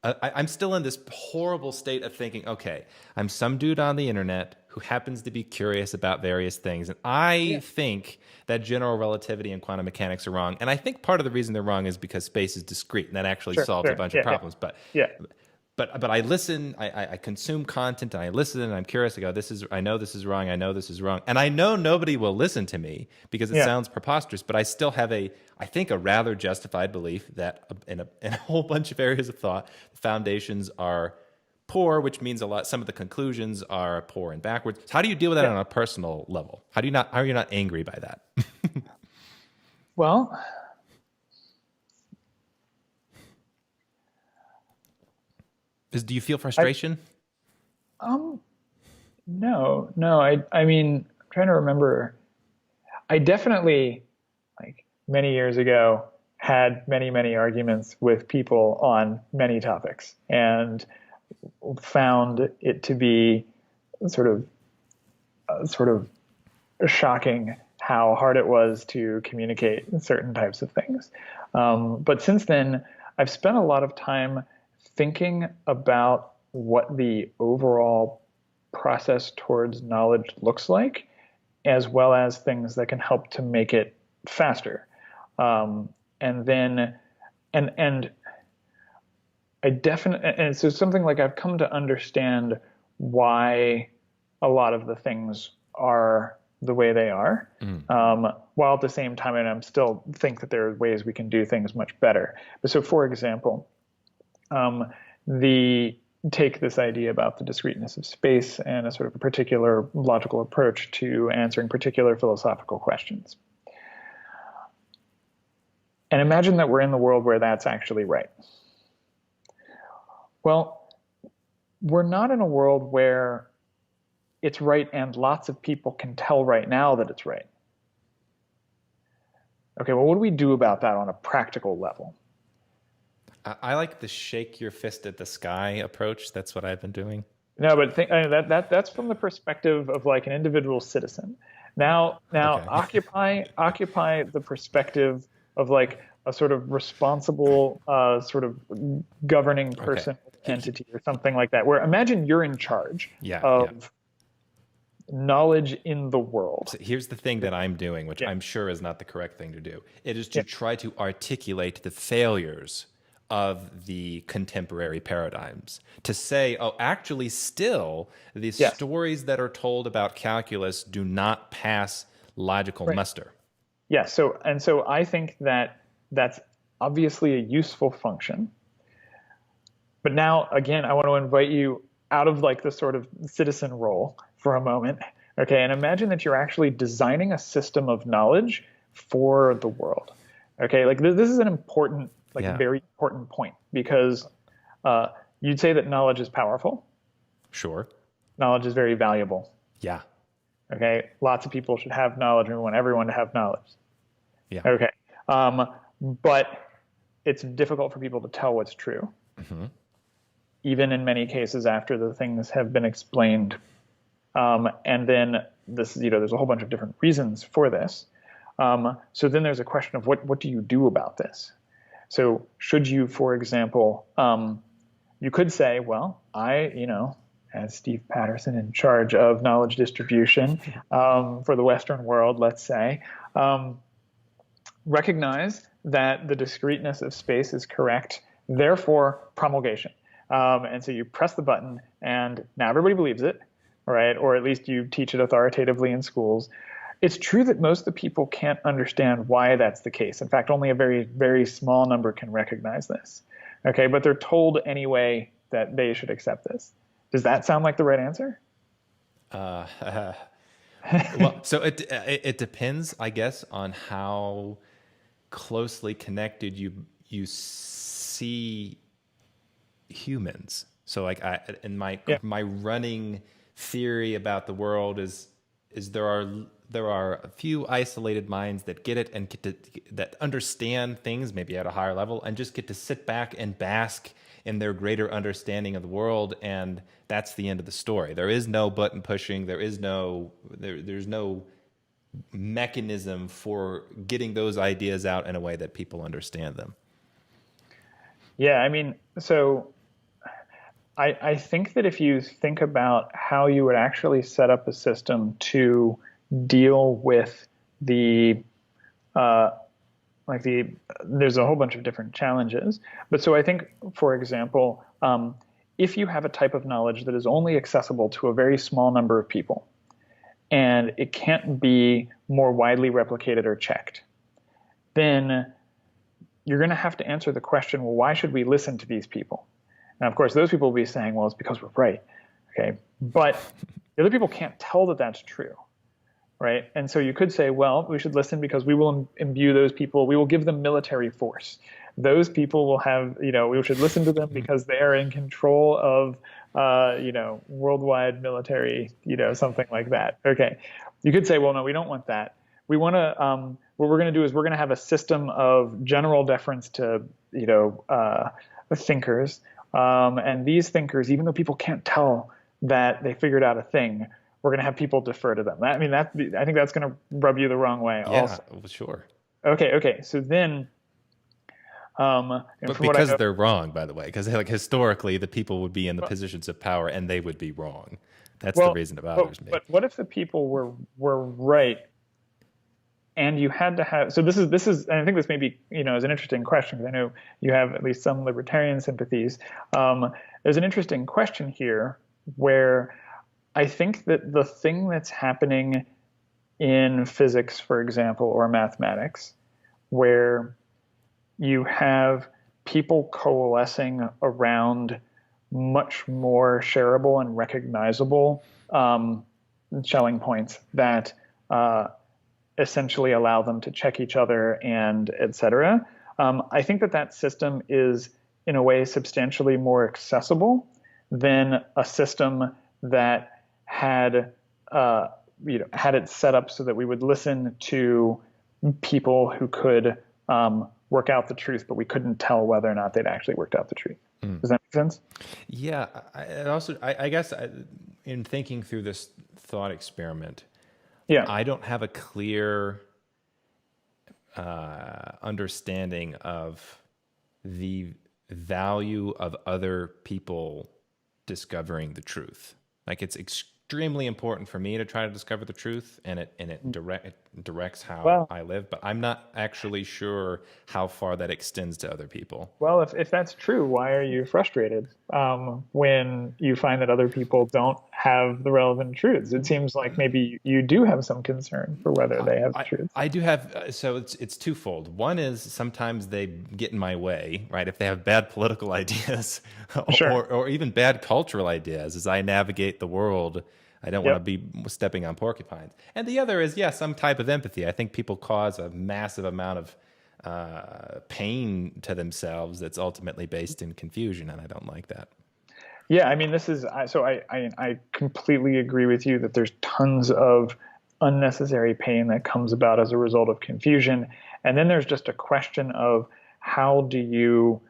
I'm still in this horrible state of thinking, okay, I'm some dude on the internet who happens to be curious about various things, and I think that general relativity and quantum mechanics are wrong. And I think part of the reason they're wrong is because space is discrete, and that actually solves a bunch of problems. But I listen, I consume content, and I listen, and I'm curious. I go, I know this is wrong. I know this is wrong, and I know nobody will listen to me because it sounds preposterous. But I still have I think, a rather justified belief that in a whole bunch of areas of thought, the foundations are poor, which means some of the conclusions are poor and backwards. So how do you deal with that on a personal level? How are you not angry by that? Well, do you feel frustration? No. I mean, I'm trying to remember. I definitely, many years ago, had many arguments with people on many topics, and found it to be sort of shocking how hard it was to communicate certain types of things. But since then, I've spent a lot of time thinking about what the overall process towards knowledge looks like, as well as things that can help to make it faster. And so something like, I've come to understand why a lot of the things are the way they are, while at the same time, and I'm still think that there are ways we can do things much better. But so, for example, the take this idea about the discreteness of space and a sort of a particular logical approach to answering particular philosophical questions. And imagine that we're in the world where that's actually right. Well, we're not in a world where it's right and lots of people can tell right now that it's right. Okay, well, what do we do about that on a practical level? I like the shake your fist at the sky approach. That's what I've been doing. No, but that's from the perspective of like an individual citizen. Now, Okay. occupy the perspective of like a sort of responsible, sort of governing person, Okay. entity, or something like that. Where imagine you're in charge Yeah. of knowledge in the world. So here's the thing that I'm doing, which Yeah. I'm sure is not the correct thing to do. It is to Yeah. try to articulate the failures of the contemporary paradigms. To say, oh, actually, still, the Yes. stories that are told about calculus do not pass logical Right. muster. Yeah. So I think that that's obviously a useful function. But now, again, I want to invite you out of like the sort of citizen role for a moment. Okay. And imagine that you're actually designing a system of knowledge for the world. Okay. Like this is an important, like Yeah. very important point because you'd say that knowledge is powerful. Sure. Knowledge is very valuable. Yeah. Okay. Lots of people should have knowledge and we want everyone to have knowledge. Yeah. Okay. But it's difficult for people to tell what's true. Mm-hmm. Even in many cases after the things have been explained. And then this, there's a whole bunch of different reasons for this. So then there's a question of what do you do about this? So should you, for example, you could say, well, as Steve Patterson in charge of knowledge distribution for the Western world, let's say, recognize that the discreteness of space is correct, therefore promulgation. And so you press the button and now everybody believes it, right? Or at least you teach it authoritatively in schools. It's true that most of the people can't understand why that's the case. In fact, only a very, very small number can recognize this. Okay, but they're told anyway that they should accept this. Does that sound like the right answer? Well, so it depends, I guess, on how closely connected you see humans. So like my running theory about the world is there are a few isolated minds that get it and that understand things maybe at a higher level and just get to sit back and bask in their greater understanding of the world, and that's the end of the story. There is no button pushing, there's no mechanism for getting those ideas out in a way that people understand them. Yeah, I mean, so I think that if you think about how you would actually set up a system to deal with there's a whole bunch of different challenges. But so I think, for example, if you have a type of knowledge that is only accessible to a very small number of people, and it can't be more widely replicated or checked, then you're going to have to answer the question, well, why should we listen to these people? Now, of course, those people will be saying, well, it's because we're right. Okay. But the other people can't tell that that's true. Right. And so you could say, well, we should listen because we will imbue those people. We will give them military force. Those people will have, we should listen to them because they are in control of, worldwide military, something like that. Okay. You could say, well, no, we don't want that. We want to, what we're going to do is we're going to have a system of general deference to, thinkers. And these thinkers, even though people can't tell that they figured out a thing, we're going to have people defer to them. I think that's going to rub you the wrong way. Yeah, also. Sure. Okay. So then, but because they're wrong, by the way, because like historically, the people would be in the positions of power and they would be wrong. That's the reason it bothers me. But what if the people were right, and you had to have? So this is, and I think this may be, is an interesting question because I know you have at least some libertarian sympathies. There's an interesting question here where I think that the thing that's happening in physics, for example, or mathematics, where you have people coalescing around much more shareable and recognizable Schelling points that essentially allow them to check each other and et cetera. I think that that system is, in a way, substantially more accessible than a system that had had it set up so that we would listen to people who could work out the truth, but we couldn't tell whether or not they'd actually worked out the truth. Does that make sense? Yeah. I guess in thinking through this thought experiment, Yeah. I don't have a clear understanding of the value of other people discovering the truth. Like, it's extremely important for me to try to discover the truth, and it directs how Well, I live. But I'm not actually sure how far that extends to other people. well, if that's true, why are you frustrated when you find that other people don't have the relevant truths? It seems like maybe you do have some concern for whether they have the truth. I do have so it's twofold. One is sometimes they get in my way, right? If they have bad political ideas Sure. or even bad cultural ideas, as I navigate the world, I don't want to Yep. be stepping on porcupines. And the other is, some type of empathy. I think people cause a massive amount of pain to themselves that's ultimately based in confusion, and I don't like that. Yeah, I mean, this is so I completely agree with you that there's tons of unnecessary pain that comes about as a result of confusion. And then there's just a question of how do you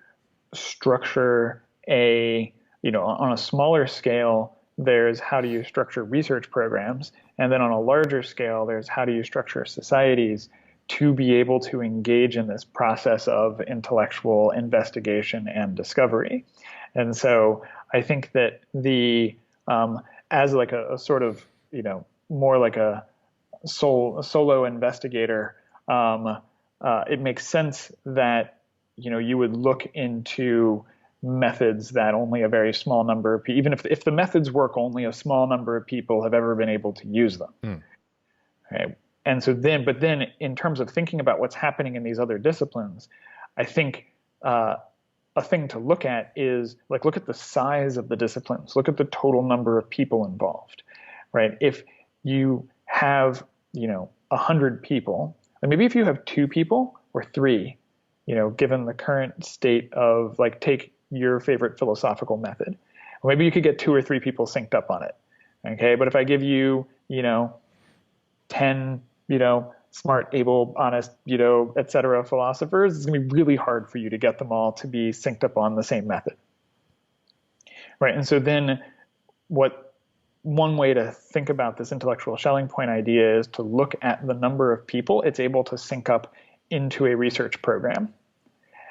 structure on a smaller scale, there's how do you structure research programs. And then on a larger scale, there's how do you structure societies to be able to engage in this process of intellectual investigation and discovery. And so I think that as like a sort of, more like a solo investigator, it makes sense that, you would look into methods that only a very small number of people, even if the methods work, only a small number of people have ever been able to use them. Right? And so but then in terms of thinking about what's happening in these other disciplines, I think a thing to look at is like, look at the size of the disciplines, look at the total number of people involved, right? If you have, 100 people, and maybe if you have 2 people or 3, given the current state of, like, take your favorite philosophical method, or maybe you could get 2 or 3 people synced up on it. Okay. But if I give you, 10, smart, able, honest, et cetera, philosophers, it's going to be really hard for you to get them all to be synced up on the same method. Right. And so then one way to think about this intellectual Schelling point idea is to look at the number of people it's able to sync up into a research program.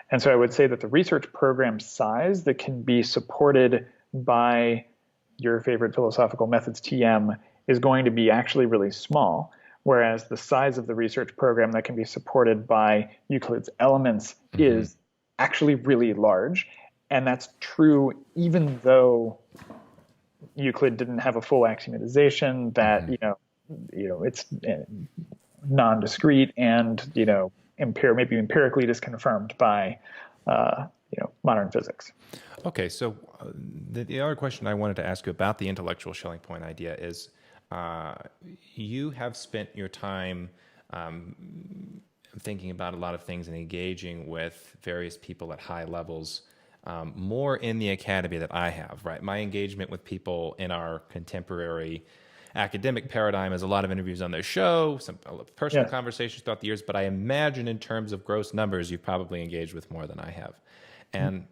And so I would say that the research program size that can be supported by your favorite philosophical methods TM is going to be actually really small, whereas the size of the research program that can be supported by Euclid's elements is actually really large. And that's true even though Euclid didn't have a full axiomatization that, it's non-discrete and, maybe empirically disconfirmed by, modern physics. Okay, so the other question I wanted to ask you about the intellectual Schelling point idea is, you have spent your time thinking about a lot of things and engaging with various people at high levels, more in the academy that I have, right? My engagement with people in our contemporary academic paradigm is a lot of interviews on their show, some personal conversations throughout the years, but I imagine in terms of gross numbers, you've probably engaged with more than I have. And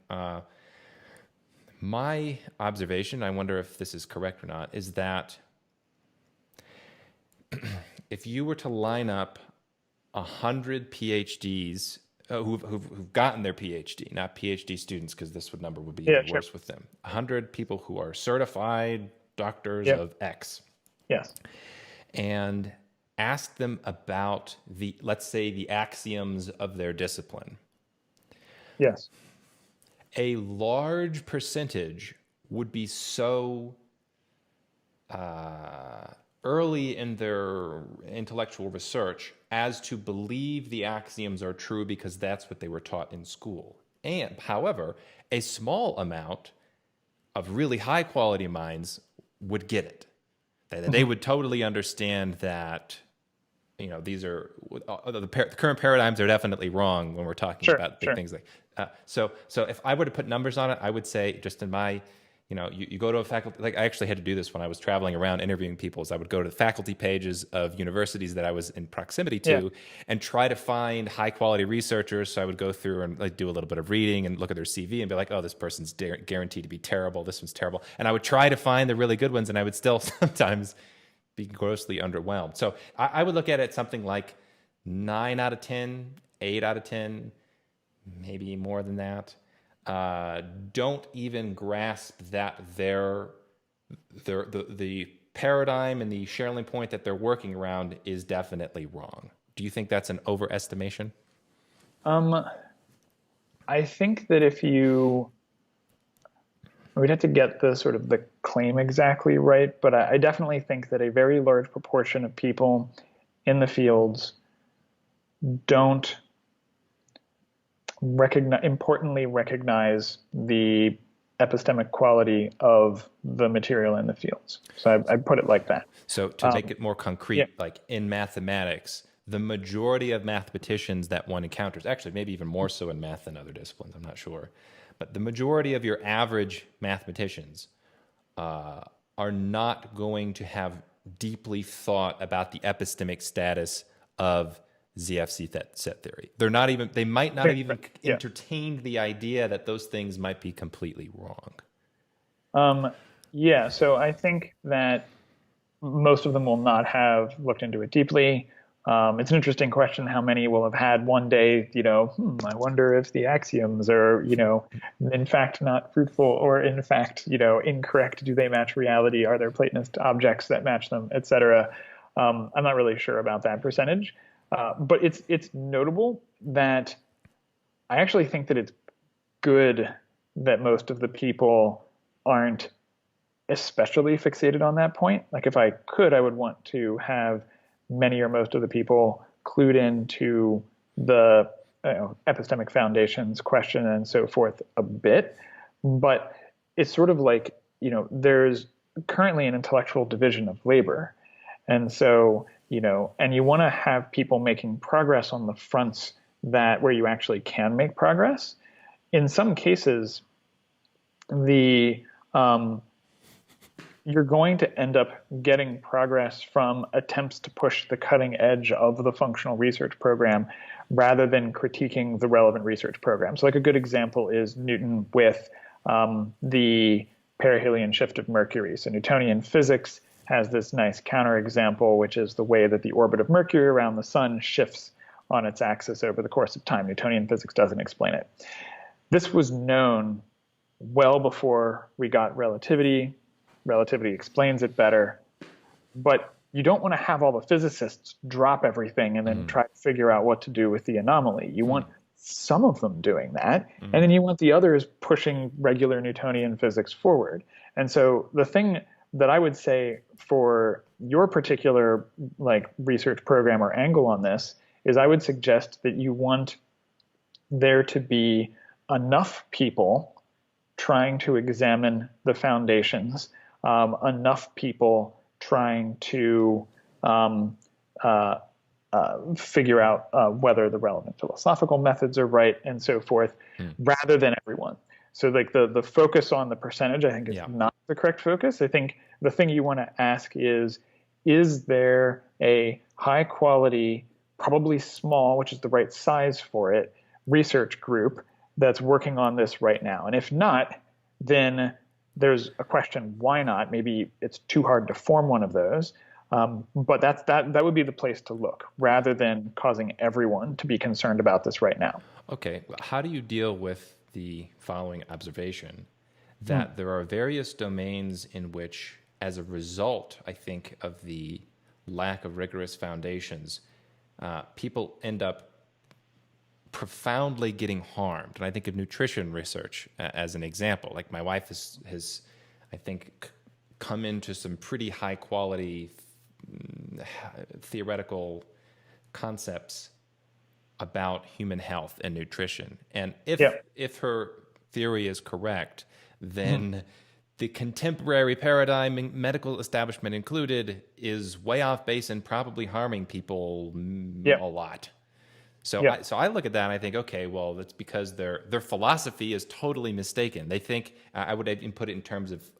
my observation, I wonder if this is correct or not, is that if you were to line up 100 PhDs who've gotten their PhD, not PhD students, because this number would be even worse with them, 100 people who are certified doctors of X, and ask them about let's say, the axioms of their discipline. Yes. A large percentage would be so early in their intellectual research as to believe the axioms are true because that's what they were taught in school. And however, a small amount of really high quality minds would get it. They would totally understand that, these are the current paradigms are definitely wrong when we're talking Sure, about big sure. things like. So if I were to put numbers on it, I would say, just in my, you go to a faculty, like I actually had to do this when I was traveling around interviewing people. Is I would go to the faculty pages of universities that I was in proximity Yeah. to and try to find high quality researchers. So I would go through and like do a little bit of reading and look at their CV and be like, oh, this person's guaranteed to be terrible. This one's terrible. And I would try to find the really good ones, and I would still sometimes be grossly underwhelmed. So I would look at it something like 9 out of 10, 8 out of 10, maybe more than that. Don't even grasp that the paradigm and the Sherling point that they're working around is definitely wrong. Do you think that's an overestimation? I think that we'd have to get the sort of the claim exactly right, but I definitely think that a very large proportion of people in the fields don't importantly recognize the epistemic quality of the material in the fields. So I put it like that. So to make it more concrete, yeah. like in mathematics, the majority of mathematicians that one encounters, actually maybe even more so in math than other disciplines, I'm not sure, but the majority of your average mathematicians are not going to have deeply thought about the epistemic status of ZFC set theory. They might not have even Yeah. entertained the idea that those things might be completely wrong. Yeah, so I think that most of them will not have looked into it deeply. It's an interesting question how many will have had one day, I wonder if the axioms are, in fact not fruitful, or in fact, incorrect. Do they match reality? Are there Platonist objects that match them, etc.? I'm not really sure about that percentage. But it's notable that I actually think that it's good that most of the people aren't especially fixated on that point. Like if I could, I would want to have many or most of the people clued into the epistemic foundations question and so forth a bit. But it's sort of like, there's currently an intellectual division of labor. And so, and you want to have people making progress on the fronts where you actually can make progress. In some cases, you're going to end up getting progress from attempts to push the cutting edge of the functional research program rather than critiquing the relevant research program. So like a good example is Newton with the perihelion shift of Mercury. So Newtonian physics has this nice counterexample, which is the way that the orbit of Mercury around the sun shifts on its axis over the course of time. Newtonian physics doesn't explain it. This was known well before we got relativity. Relativity explains it better. But you don't want to have all the physicists drop everything and then try to figure out what to do with the anomaly. You want some of them doing that, and then you want the others pushing regular Newtonian physics forward. And so the thing that I would say for your particular research program or angle on this is I would suggest that you want there to be enough people trying to examine the foundations, enough people trying to figure out whether the relevant philosophical methods are right and so forth, rather than everyone. So the focus on the percentage, I think, is not the correct focus. I think the thing you want to ask is there a high quality, probably small, which is the right size for it, research group that's working on this right now? And if not, then there's a question, why not? Maybe it's too hard to form one of those. But that would be the place to look, rather than causing everyone to be concerned about this right now. Okay. How do you deal with the following observation that there are various domains in which, as a result, I think, of the lack of rigorous foundations, people end up profoundly getting harmed? And I think of nutrition research as an example. Like my wife has I think, come into some pretty high quality theoretical concepts about human health and nutrition. And Yeah. if her theory is correct, Mhm. then the contemporary paradigm, medical establishment included, is way off base and probably harming people Yeah. a lot. So Yeah. I look at that and I think, okay, well, that's because their philosophy is totally mistaken. They think I would even put it in terms of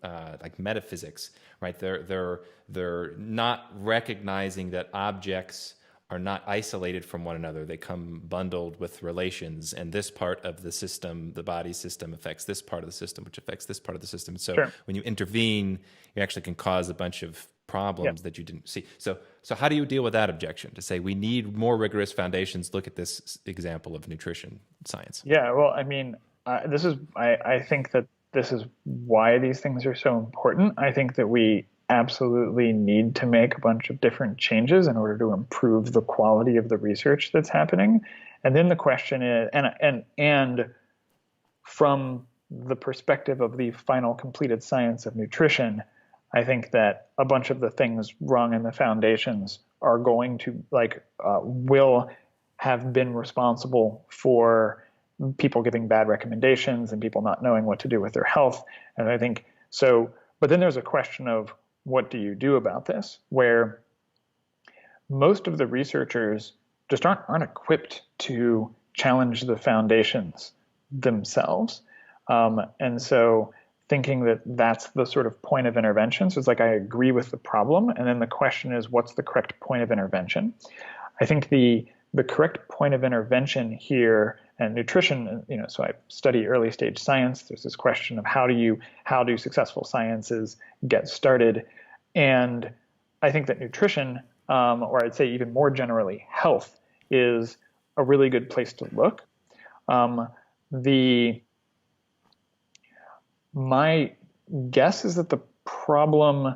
like metaphysics, right? They're not recognizing that objects are not isolated from one another. They come bundled with relations, and this part of the system, the body system, affects this part of the system, which affects this part of the system. So Sure. when you intervene, you actually can cause a bunch of Yeah. problems that you didn't see. So how do you deal with that objection to say we need more rigorous foundations? Look at this example of nutrition science. Yeah. Well, I mean, I think that this is why these things are so important. I think that we absolutely need to make a bunch of different changes in order to improve the quality of the research that's happening. And then the question is, and from the perspective of the final completed science of nutrition, I think that a bunch of the things wrong in the foundations are going to will have been responsible for people giving bad recommendations and people not knowing what to do with their health. And I think so. But then there's a question of what do you do about this, where most of the researchers just aren't equipped to challenge the foundations themselves. And so thinking that that's the sort of point of intervention. So it's like I agree with the problem, and then the question is, what's the correct point of intervention? I think the correct point of intervention here, and nutrition, so I study early stage science. There's this question of how do successful sciences get started, and I think that nutrition, or I'd say even more generally, health, is a really good place to look. My guess is that the problem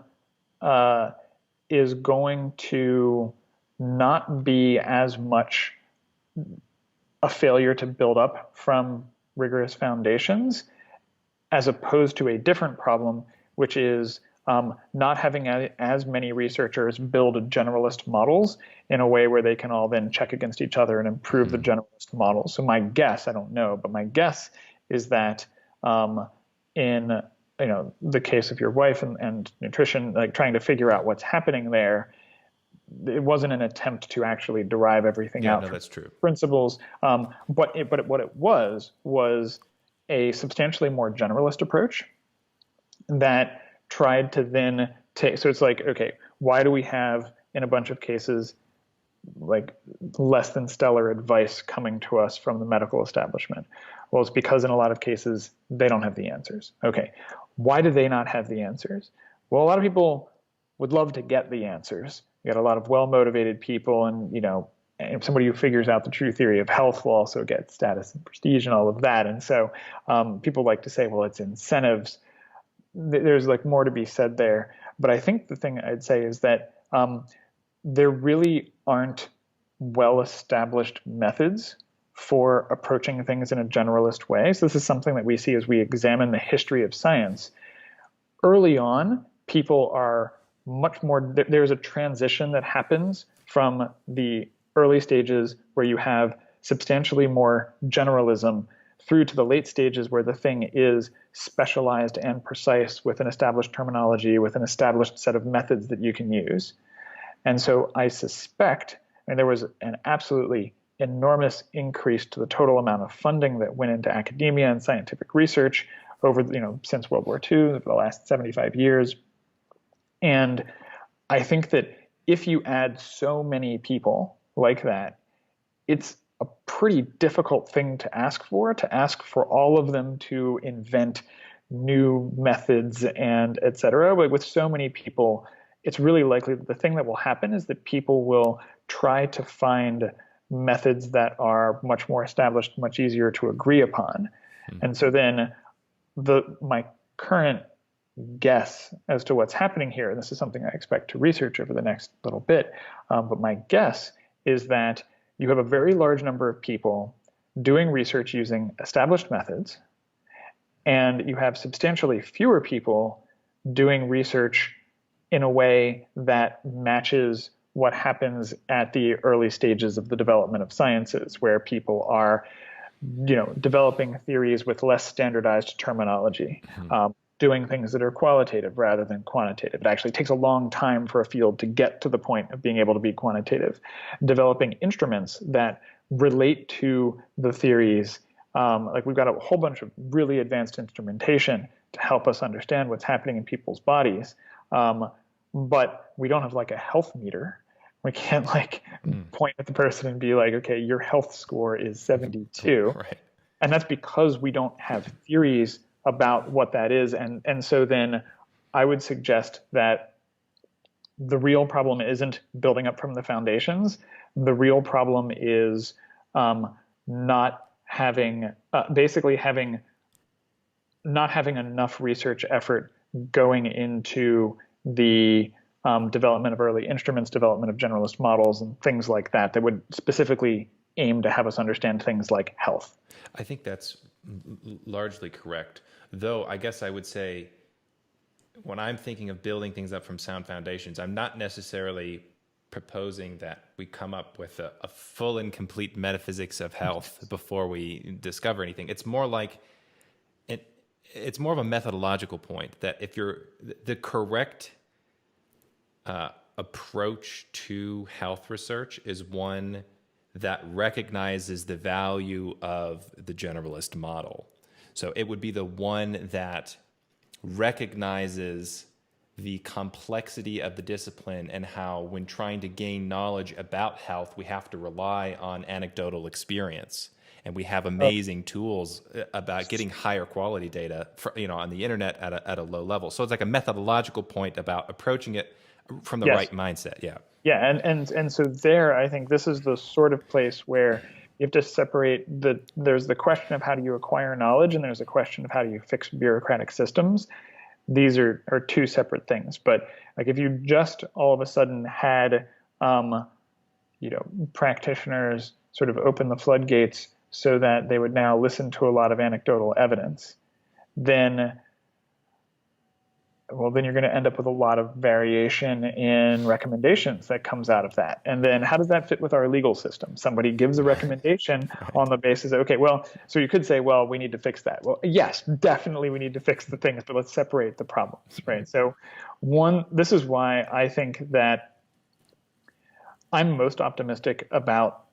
is going to not be as much a failure to build up from rigorous foundations, as opposed to a different problem, which is not having as many researchers build generalist models in a way where they can all then check against each other and improve the generalist models. So my guess, I don't know, but my guess is that in the case of your wife and nutrition, like trying to figure out what's happening there, it wasn't an attempt to actually derive everything out from that's true. principles. But what it was a substantially more generalist approach that tried to then take. So it's like, okay, why do we have in a bunch of cases like less than stellar advice coming to us from the medical establishment? Well, it's because in a lot of cases they don't have the answers. Okay, why do they not have the answers? Well, a lot of people would love to get the answers. You got a lot of well-motivated people, and somebody who figures out the true theory of health will also get status and prestige and all of that. And so people like to say, well, it's incentives. There's like more to be said there. But I think the thing I'd say is that there really aren't well-established methods for approaching things in a generalist way. So this is something that we see as we examine the history of science. Early on, people are much more, there's a transition that happens from the early stages where you have substantially more generalism through to the late stages where the thing is specialized and precise with an established terminology, with an established set of methods that you can use. And so I suspect, there was an absolutely enormous increase to the total amount of funding that went into academia and scientific research over, since World War II, for the last 75 years. And I think that if you add so many people like that, it's a pretty difficult thing to ask for all of them to invent new methods and et cetera. But with so many people, it's really likely that the thing that will happen is that people will try to find methods that are much more established, much easier to agree upon. And so then my current guess as to what's happening here, and this is something I expect to research over the next little bit, but my guess is that you have a very large number of people doing research using established methods, and you have substantially fewer people doing research in a way that matches what happens at the early stages of the development of sciences, where people are, developing theories with less standardized terminology, doing things that are qualitative rather than quantitative. It actually takes a long time for a field to get to the point of being able to be quantitative. Developing instruments that relate to the theories. Like we've got a whole bunch of really advanced instrumentation to help us understand what's happening in people's bodies. But we don't have like a health meter. We can't point at the person and be like, okay, your health score is 72. Right. And that's because we don't have theories about what that is. And so then I would suggest that the real problem isn't building up from the foundations. The real problem is not having enough research effort going into the development of early instruments, development of generalist models, and things like that that would specifically aim to have us understand things like health. I think that's largely correct. Though I guess I would say when I'm thinking of building things up from sound foundations, I'm not necessarily proposing that we come up with a full and complete metaphysics of health before we discover anything. It's more like it's more of a methodological point that if you're the correct approach to health research is one that recognizes the value of the generalist model. So it would be the one that recognizes the complexity of the discipline and how when trying to gain knowledge about health, we have to rely on anecdotal experience. And we have amazing tools about getting higher quality data on the internet at a low level. So it's like a methodological point about approaching it from the right mindset. Yeah. Yeah. And so there, I think this is the sort of place where you have to separate there's the question of how do you acquire knowledge, and there's a question of how do you fix bureaucratic systems. These are two separate things. But like if you just all of a sudden had, practitioners sort of open the floodgates so that they would now listen to a lot of anecdotal evidence, then you're going to end up with a lot of variation in recommendations that comes out of that. And then how does that fit with our legal system? Somebody gives a recommendation on the basis of, okay, so you could say, we need to fix that. Well, yes, definitely we need to fix the things, but let's separate the problems, right? So this is why I think that I'm most optimistic about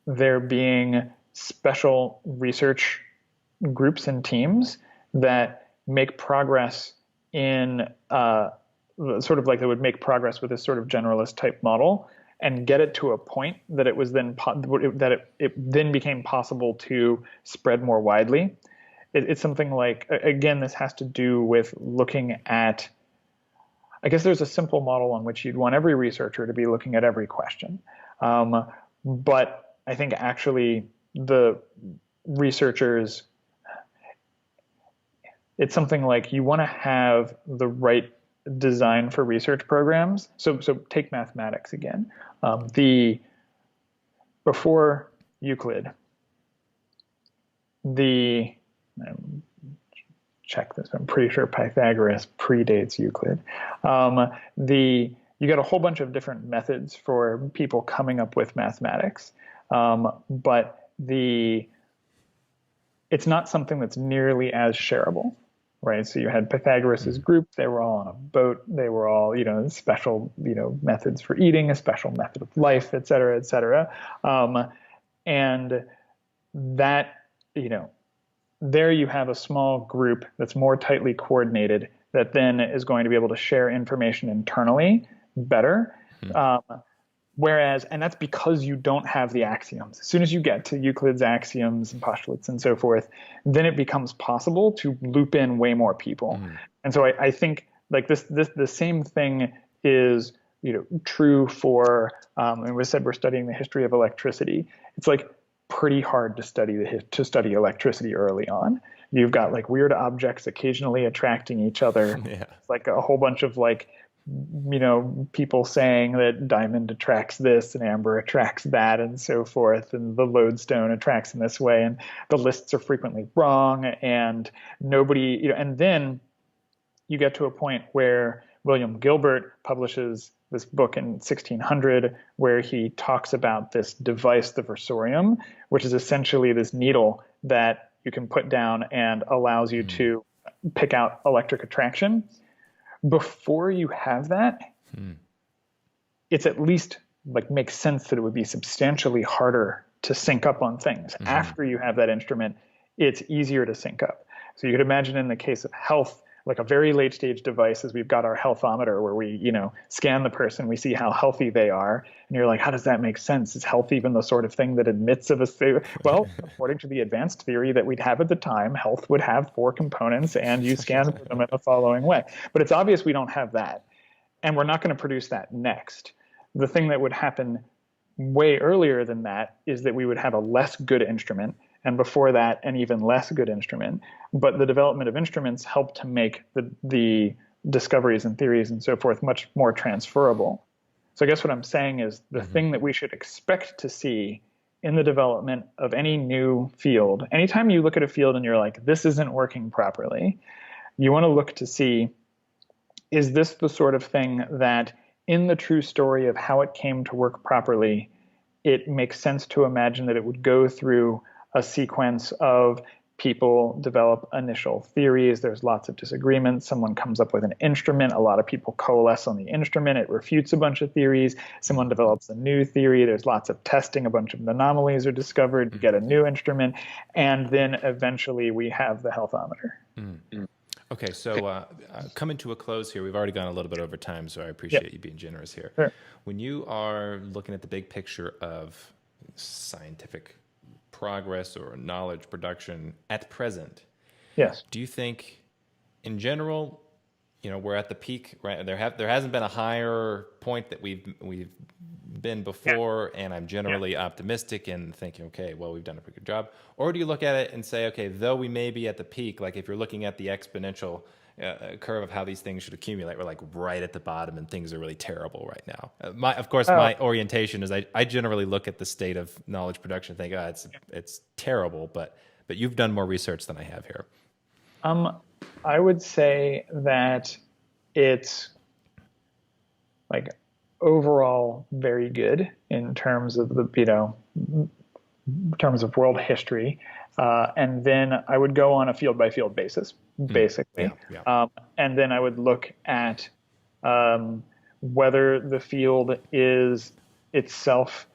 there being special research groups and teams that make progress in sort of like they would make progress with this sort of generalist type model and get it to a point that it was then it then became possible to spread more widely. It's something like, again, this has to do with looking at, I guess there's a simple model on which you'd want every researcher to be looking at every question. But I think actually the researchers, it's something like you want to have the right design for research programs. So take mathematics again. Before Euclid, check this, I'm pretty sure Pythagoras predates Euclid. You got a whole bunch of different methods for people coming up with mathematics, but it's not something that's nearly as shareable. Right. So you had Pythagoras's group. They were all on a boat. They were all, special, methods for eating, a special method of life, et cetera, et cetera. And that, there you have a small group that's more tightly coordinated that then is going to be able to share information internally better. Whereas, and that's because you don't have the axioms. As soon as you get to Euclid's axioms and postulates and so forth, then it becomes possible to loop in way more people. And so I think like the same thing is, true for, and we said we're studying the history of electricity. It's like pretty hard to study electricity early on. You've got like weird objects occasionally attracting each other. Yeah. It's like a whole bunch of like, people saying that diamond attracts this and amber attracts that and so forth, and the lodestone attracts in this way, and the lists are frequently wrong, and nobody, and then you get to a point where William Gilbert publishes this book in 1600 where he talks about this device, the versorium, which is essentially this needle that you can put down and allows you to pick out electric attraction. Before you have that, it's at least like makes sense that it would be substantially harder to sync up on things. After you have that instrument, it's easier to sync up. So you could imagine in the case of health, like a very late stage device is we've got our healthometer where we, scan the person, we see how healthy they are. And you're like, how does that make sense? Is health even the sort of thing that admits of a, well, according to the advanced theory that we'd have at the time, health would have 4 components and you scan for them in the following way. But it's obvious we don't have that. And we're not going to produce that next. The thing that would happen way earlier than that is that we would have a less good instrument, and before that, an even less good instrument. But the development of instruments helped to make the discoveries and theories and so forth much more transferable. So I guess what I'm saying is the thing that we should expect to see in the development of any new field, anytime you look at a field and you're like, this isn't working properly, you want to look to see, is this the sort of thing that in the true story of how it came to work properly, it makes sense to imagine that it would go through a sequence of people develop initial theories. There's lots of disagreements. Someone comes up with an instrument. A lot of people coalesce on the instrument. It refutes a bunch of theories. Someone develops a new theory. There's lots of testing. A bunch of anomalies are discovered. You get a new instrument. And then eventually we have the healthometer. Okay, so coming to a close here, we've already gone a little bit over time, so I appreciate you being generous here. Sure. When you are looking at the big picture of scientific progress or knowledge production at present, yes, do you think, in general, we're at the peak, right? There hasn't been a higher point that we've been before, and I'm generally optimistic and thinking, okay, well, we've done a pretty good job. Or do you look at it and say, okay, though we may be at the peak, like if you're looking at the exponential curve of how these things should accumulate, we're like right at the bottom and things are really terrible right now. My orientation is I generally look at the state of knowledge production and think, it's terrible, but you've done more research than I have here. I would say that it's like overall very good in terms of in terms of world history. And then I would go on a field by field basis, basically. And then I would look at whether the field is itself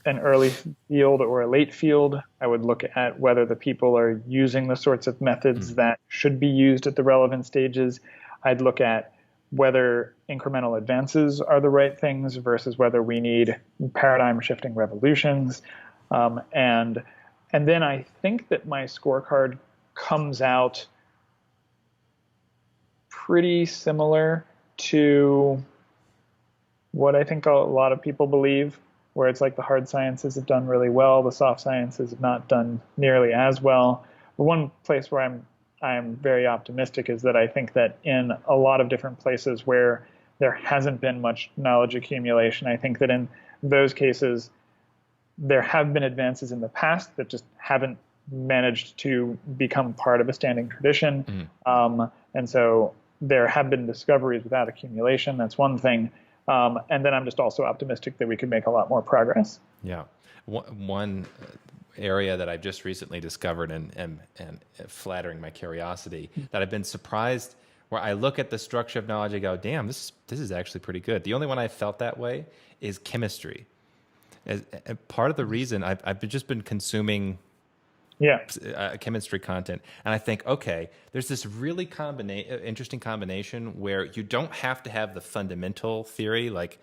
an early field or a late field. I would look at whether the people are using the sorts of methods that should be used at the relevant stages. I'd look at whether incremental advances are the right things versus whether we need paradigm shifting revolutions. And then I think that my scorecard comes out pretty similar to what I think a lot of people believe, where it's like the hard sciences have done really well, the soft sciences have not done nearly as well. But one place where I'm very optimistic is that I think that in a lot of different places where there hasn't been much knowledge accumulation, I think that in those cases, there have been advances in the past that just haven't managed to become part of a standing tradition. And so there have been discoveries without accumulation. That's one thing. And then I'm just also optimistic that we could make a lot more progress. Yeah. One area that I've just recently discovered and flattering my curiosity that I've been surprised, where I look at the structure of knowledge, I go, damn, this is actually pretty good. The only one I felt that way is chemistry. As part of the reason I've just been consuming chemistry content, and I think, okay, there's this really interesting combination where you don't have to have the fundamental theory, like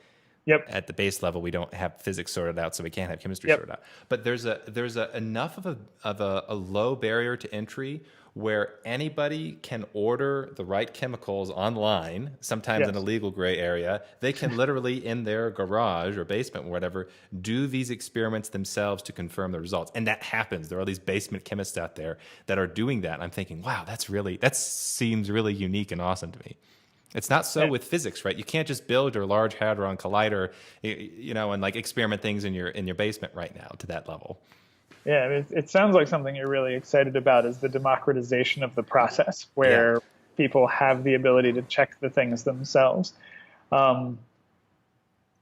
at the base level, we don't have physics sorted out, so we can't have chemistry sorted out. But there's enough of a low barrier to entry where anybody can order the right chemicals online, sometimes in a legal gray area. They can literally in their garage or basement or whatever, do these experiments themselves to confirm the results. And that happens. There are these basement chemists out there that are doing that. And I'm thinking, wow, that seems really unique and awesome to me. It's not so with physics, right? You can't just build your Large Hadron Collider, and like experiment things in your basement right now to that level. Yeah, it sounds like something you're really excited about is the democratization of the process, where people have the ability to check the things themselves.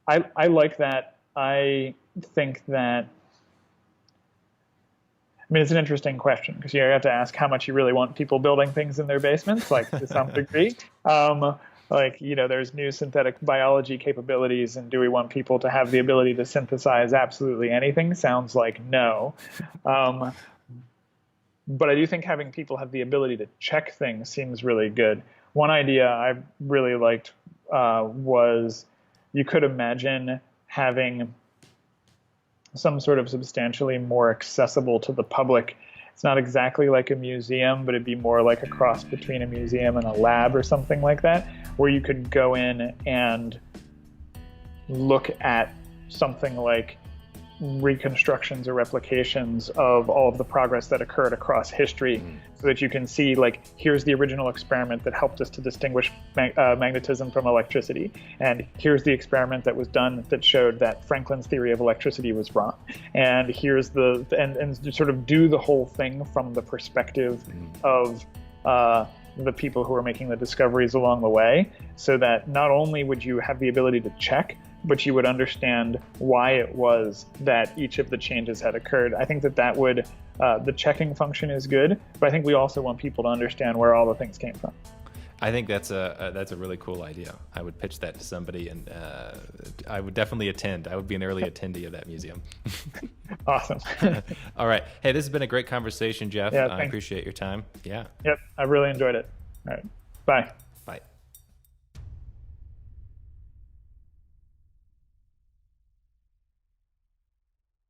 I like that. I think that, I mean, it's an interesting question because you have to ask how much you really want people building things in their basements, like to some degree. Like, there's new synthetic biology capabilities, and do we want people to have the ability to synthesize absolutely anything? Sounds like no. But I do think having people have the ability to check things seems really good. One idea I really liked was you could imagine having some sort of substantially more accessible to the public. It's not exactly like a museum, but it'd be more like a cross between a museum and a lab or something like that, where you could go in and look at something like reconstructions or replications of all of the progress that occurred across history, so that you can see, like, here's the original experiment that helped us to distinguish magnetism from electricity, and here's the experiment that was done that showed that Franklin's theory of electricity was wrong, and here's and sort of do the whole thing from the perspective of the people who are making the discoveries along the way, so that not only would you have the ability to check, but you would understand why it was that each of the changes had occurred. I think that would, the checking function is good, but I think we also want people to understand where all the things came from. I think that's a really cool idea. I would pitch that to somebody, and I would definitely attend. I would be an early attendee of that museum. Awesome. All right. Hey, this has been a great conversation, Geoff. Yeah, I appreciate your time. Yeah. Yep, I really enjoyed it. All right. Bye.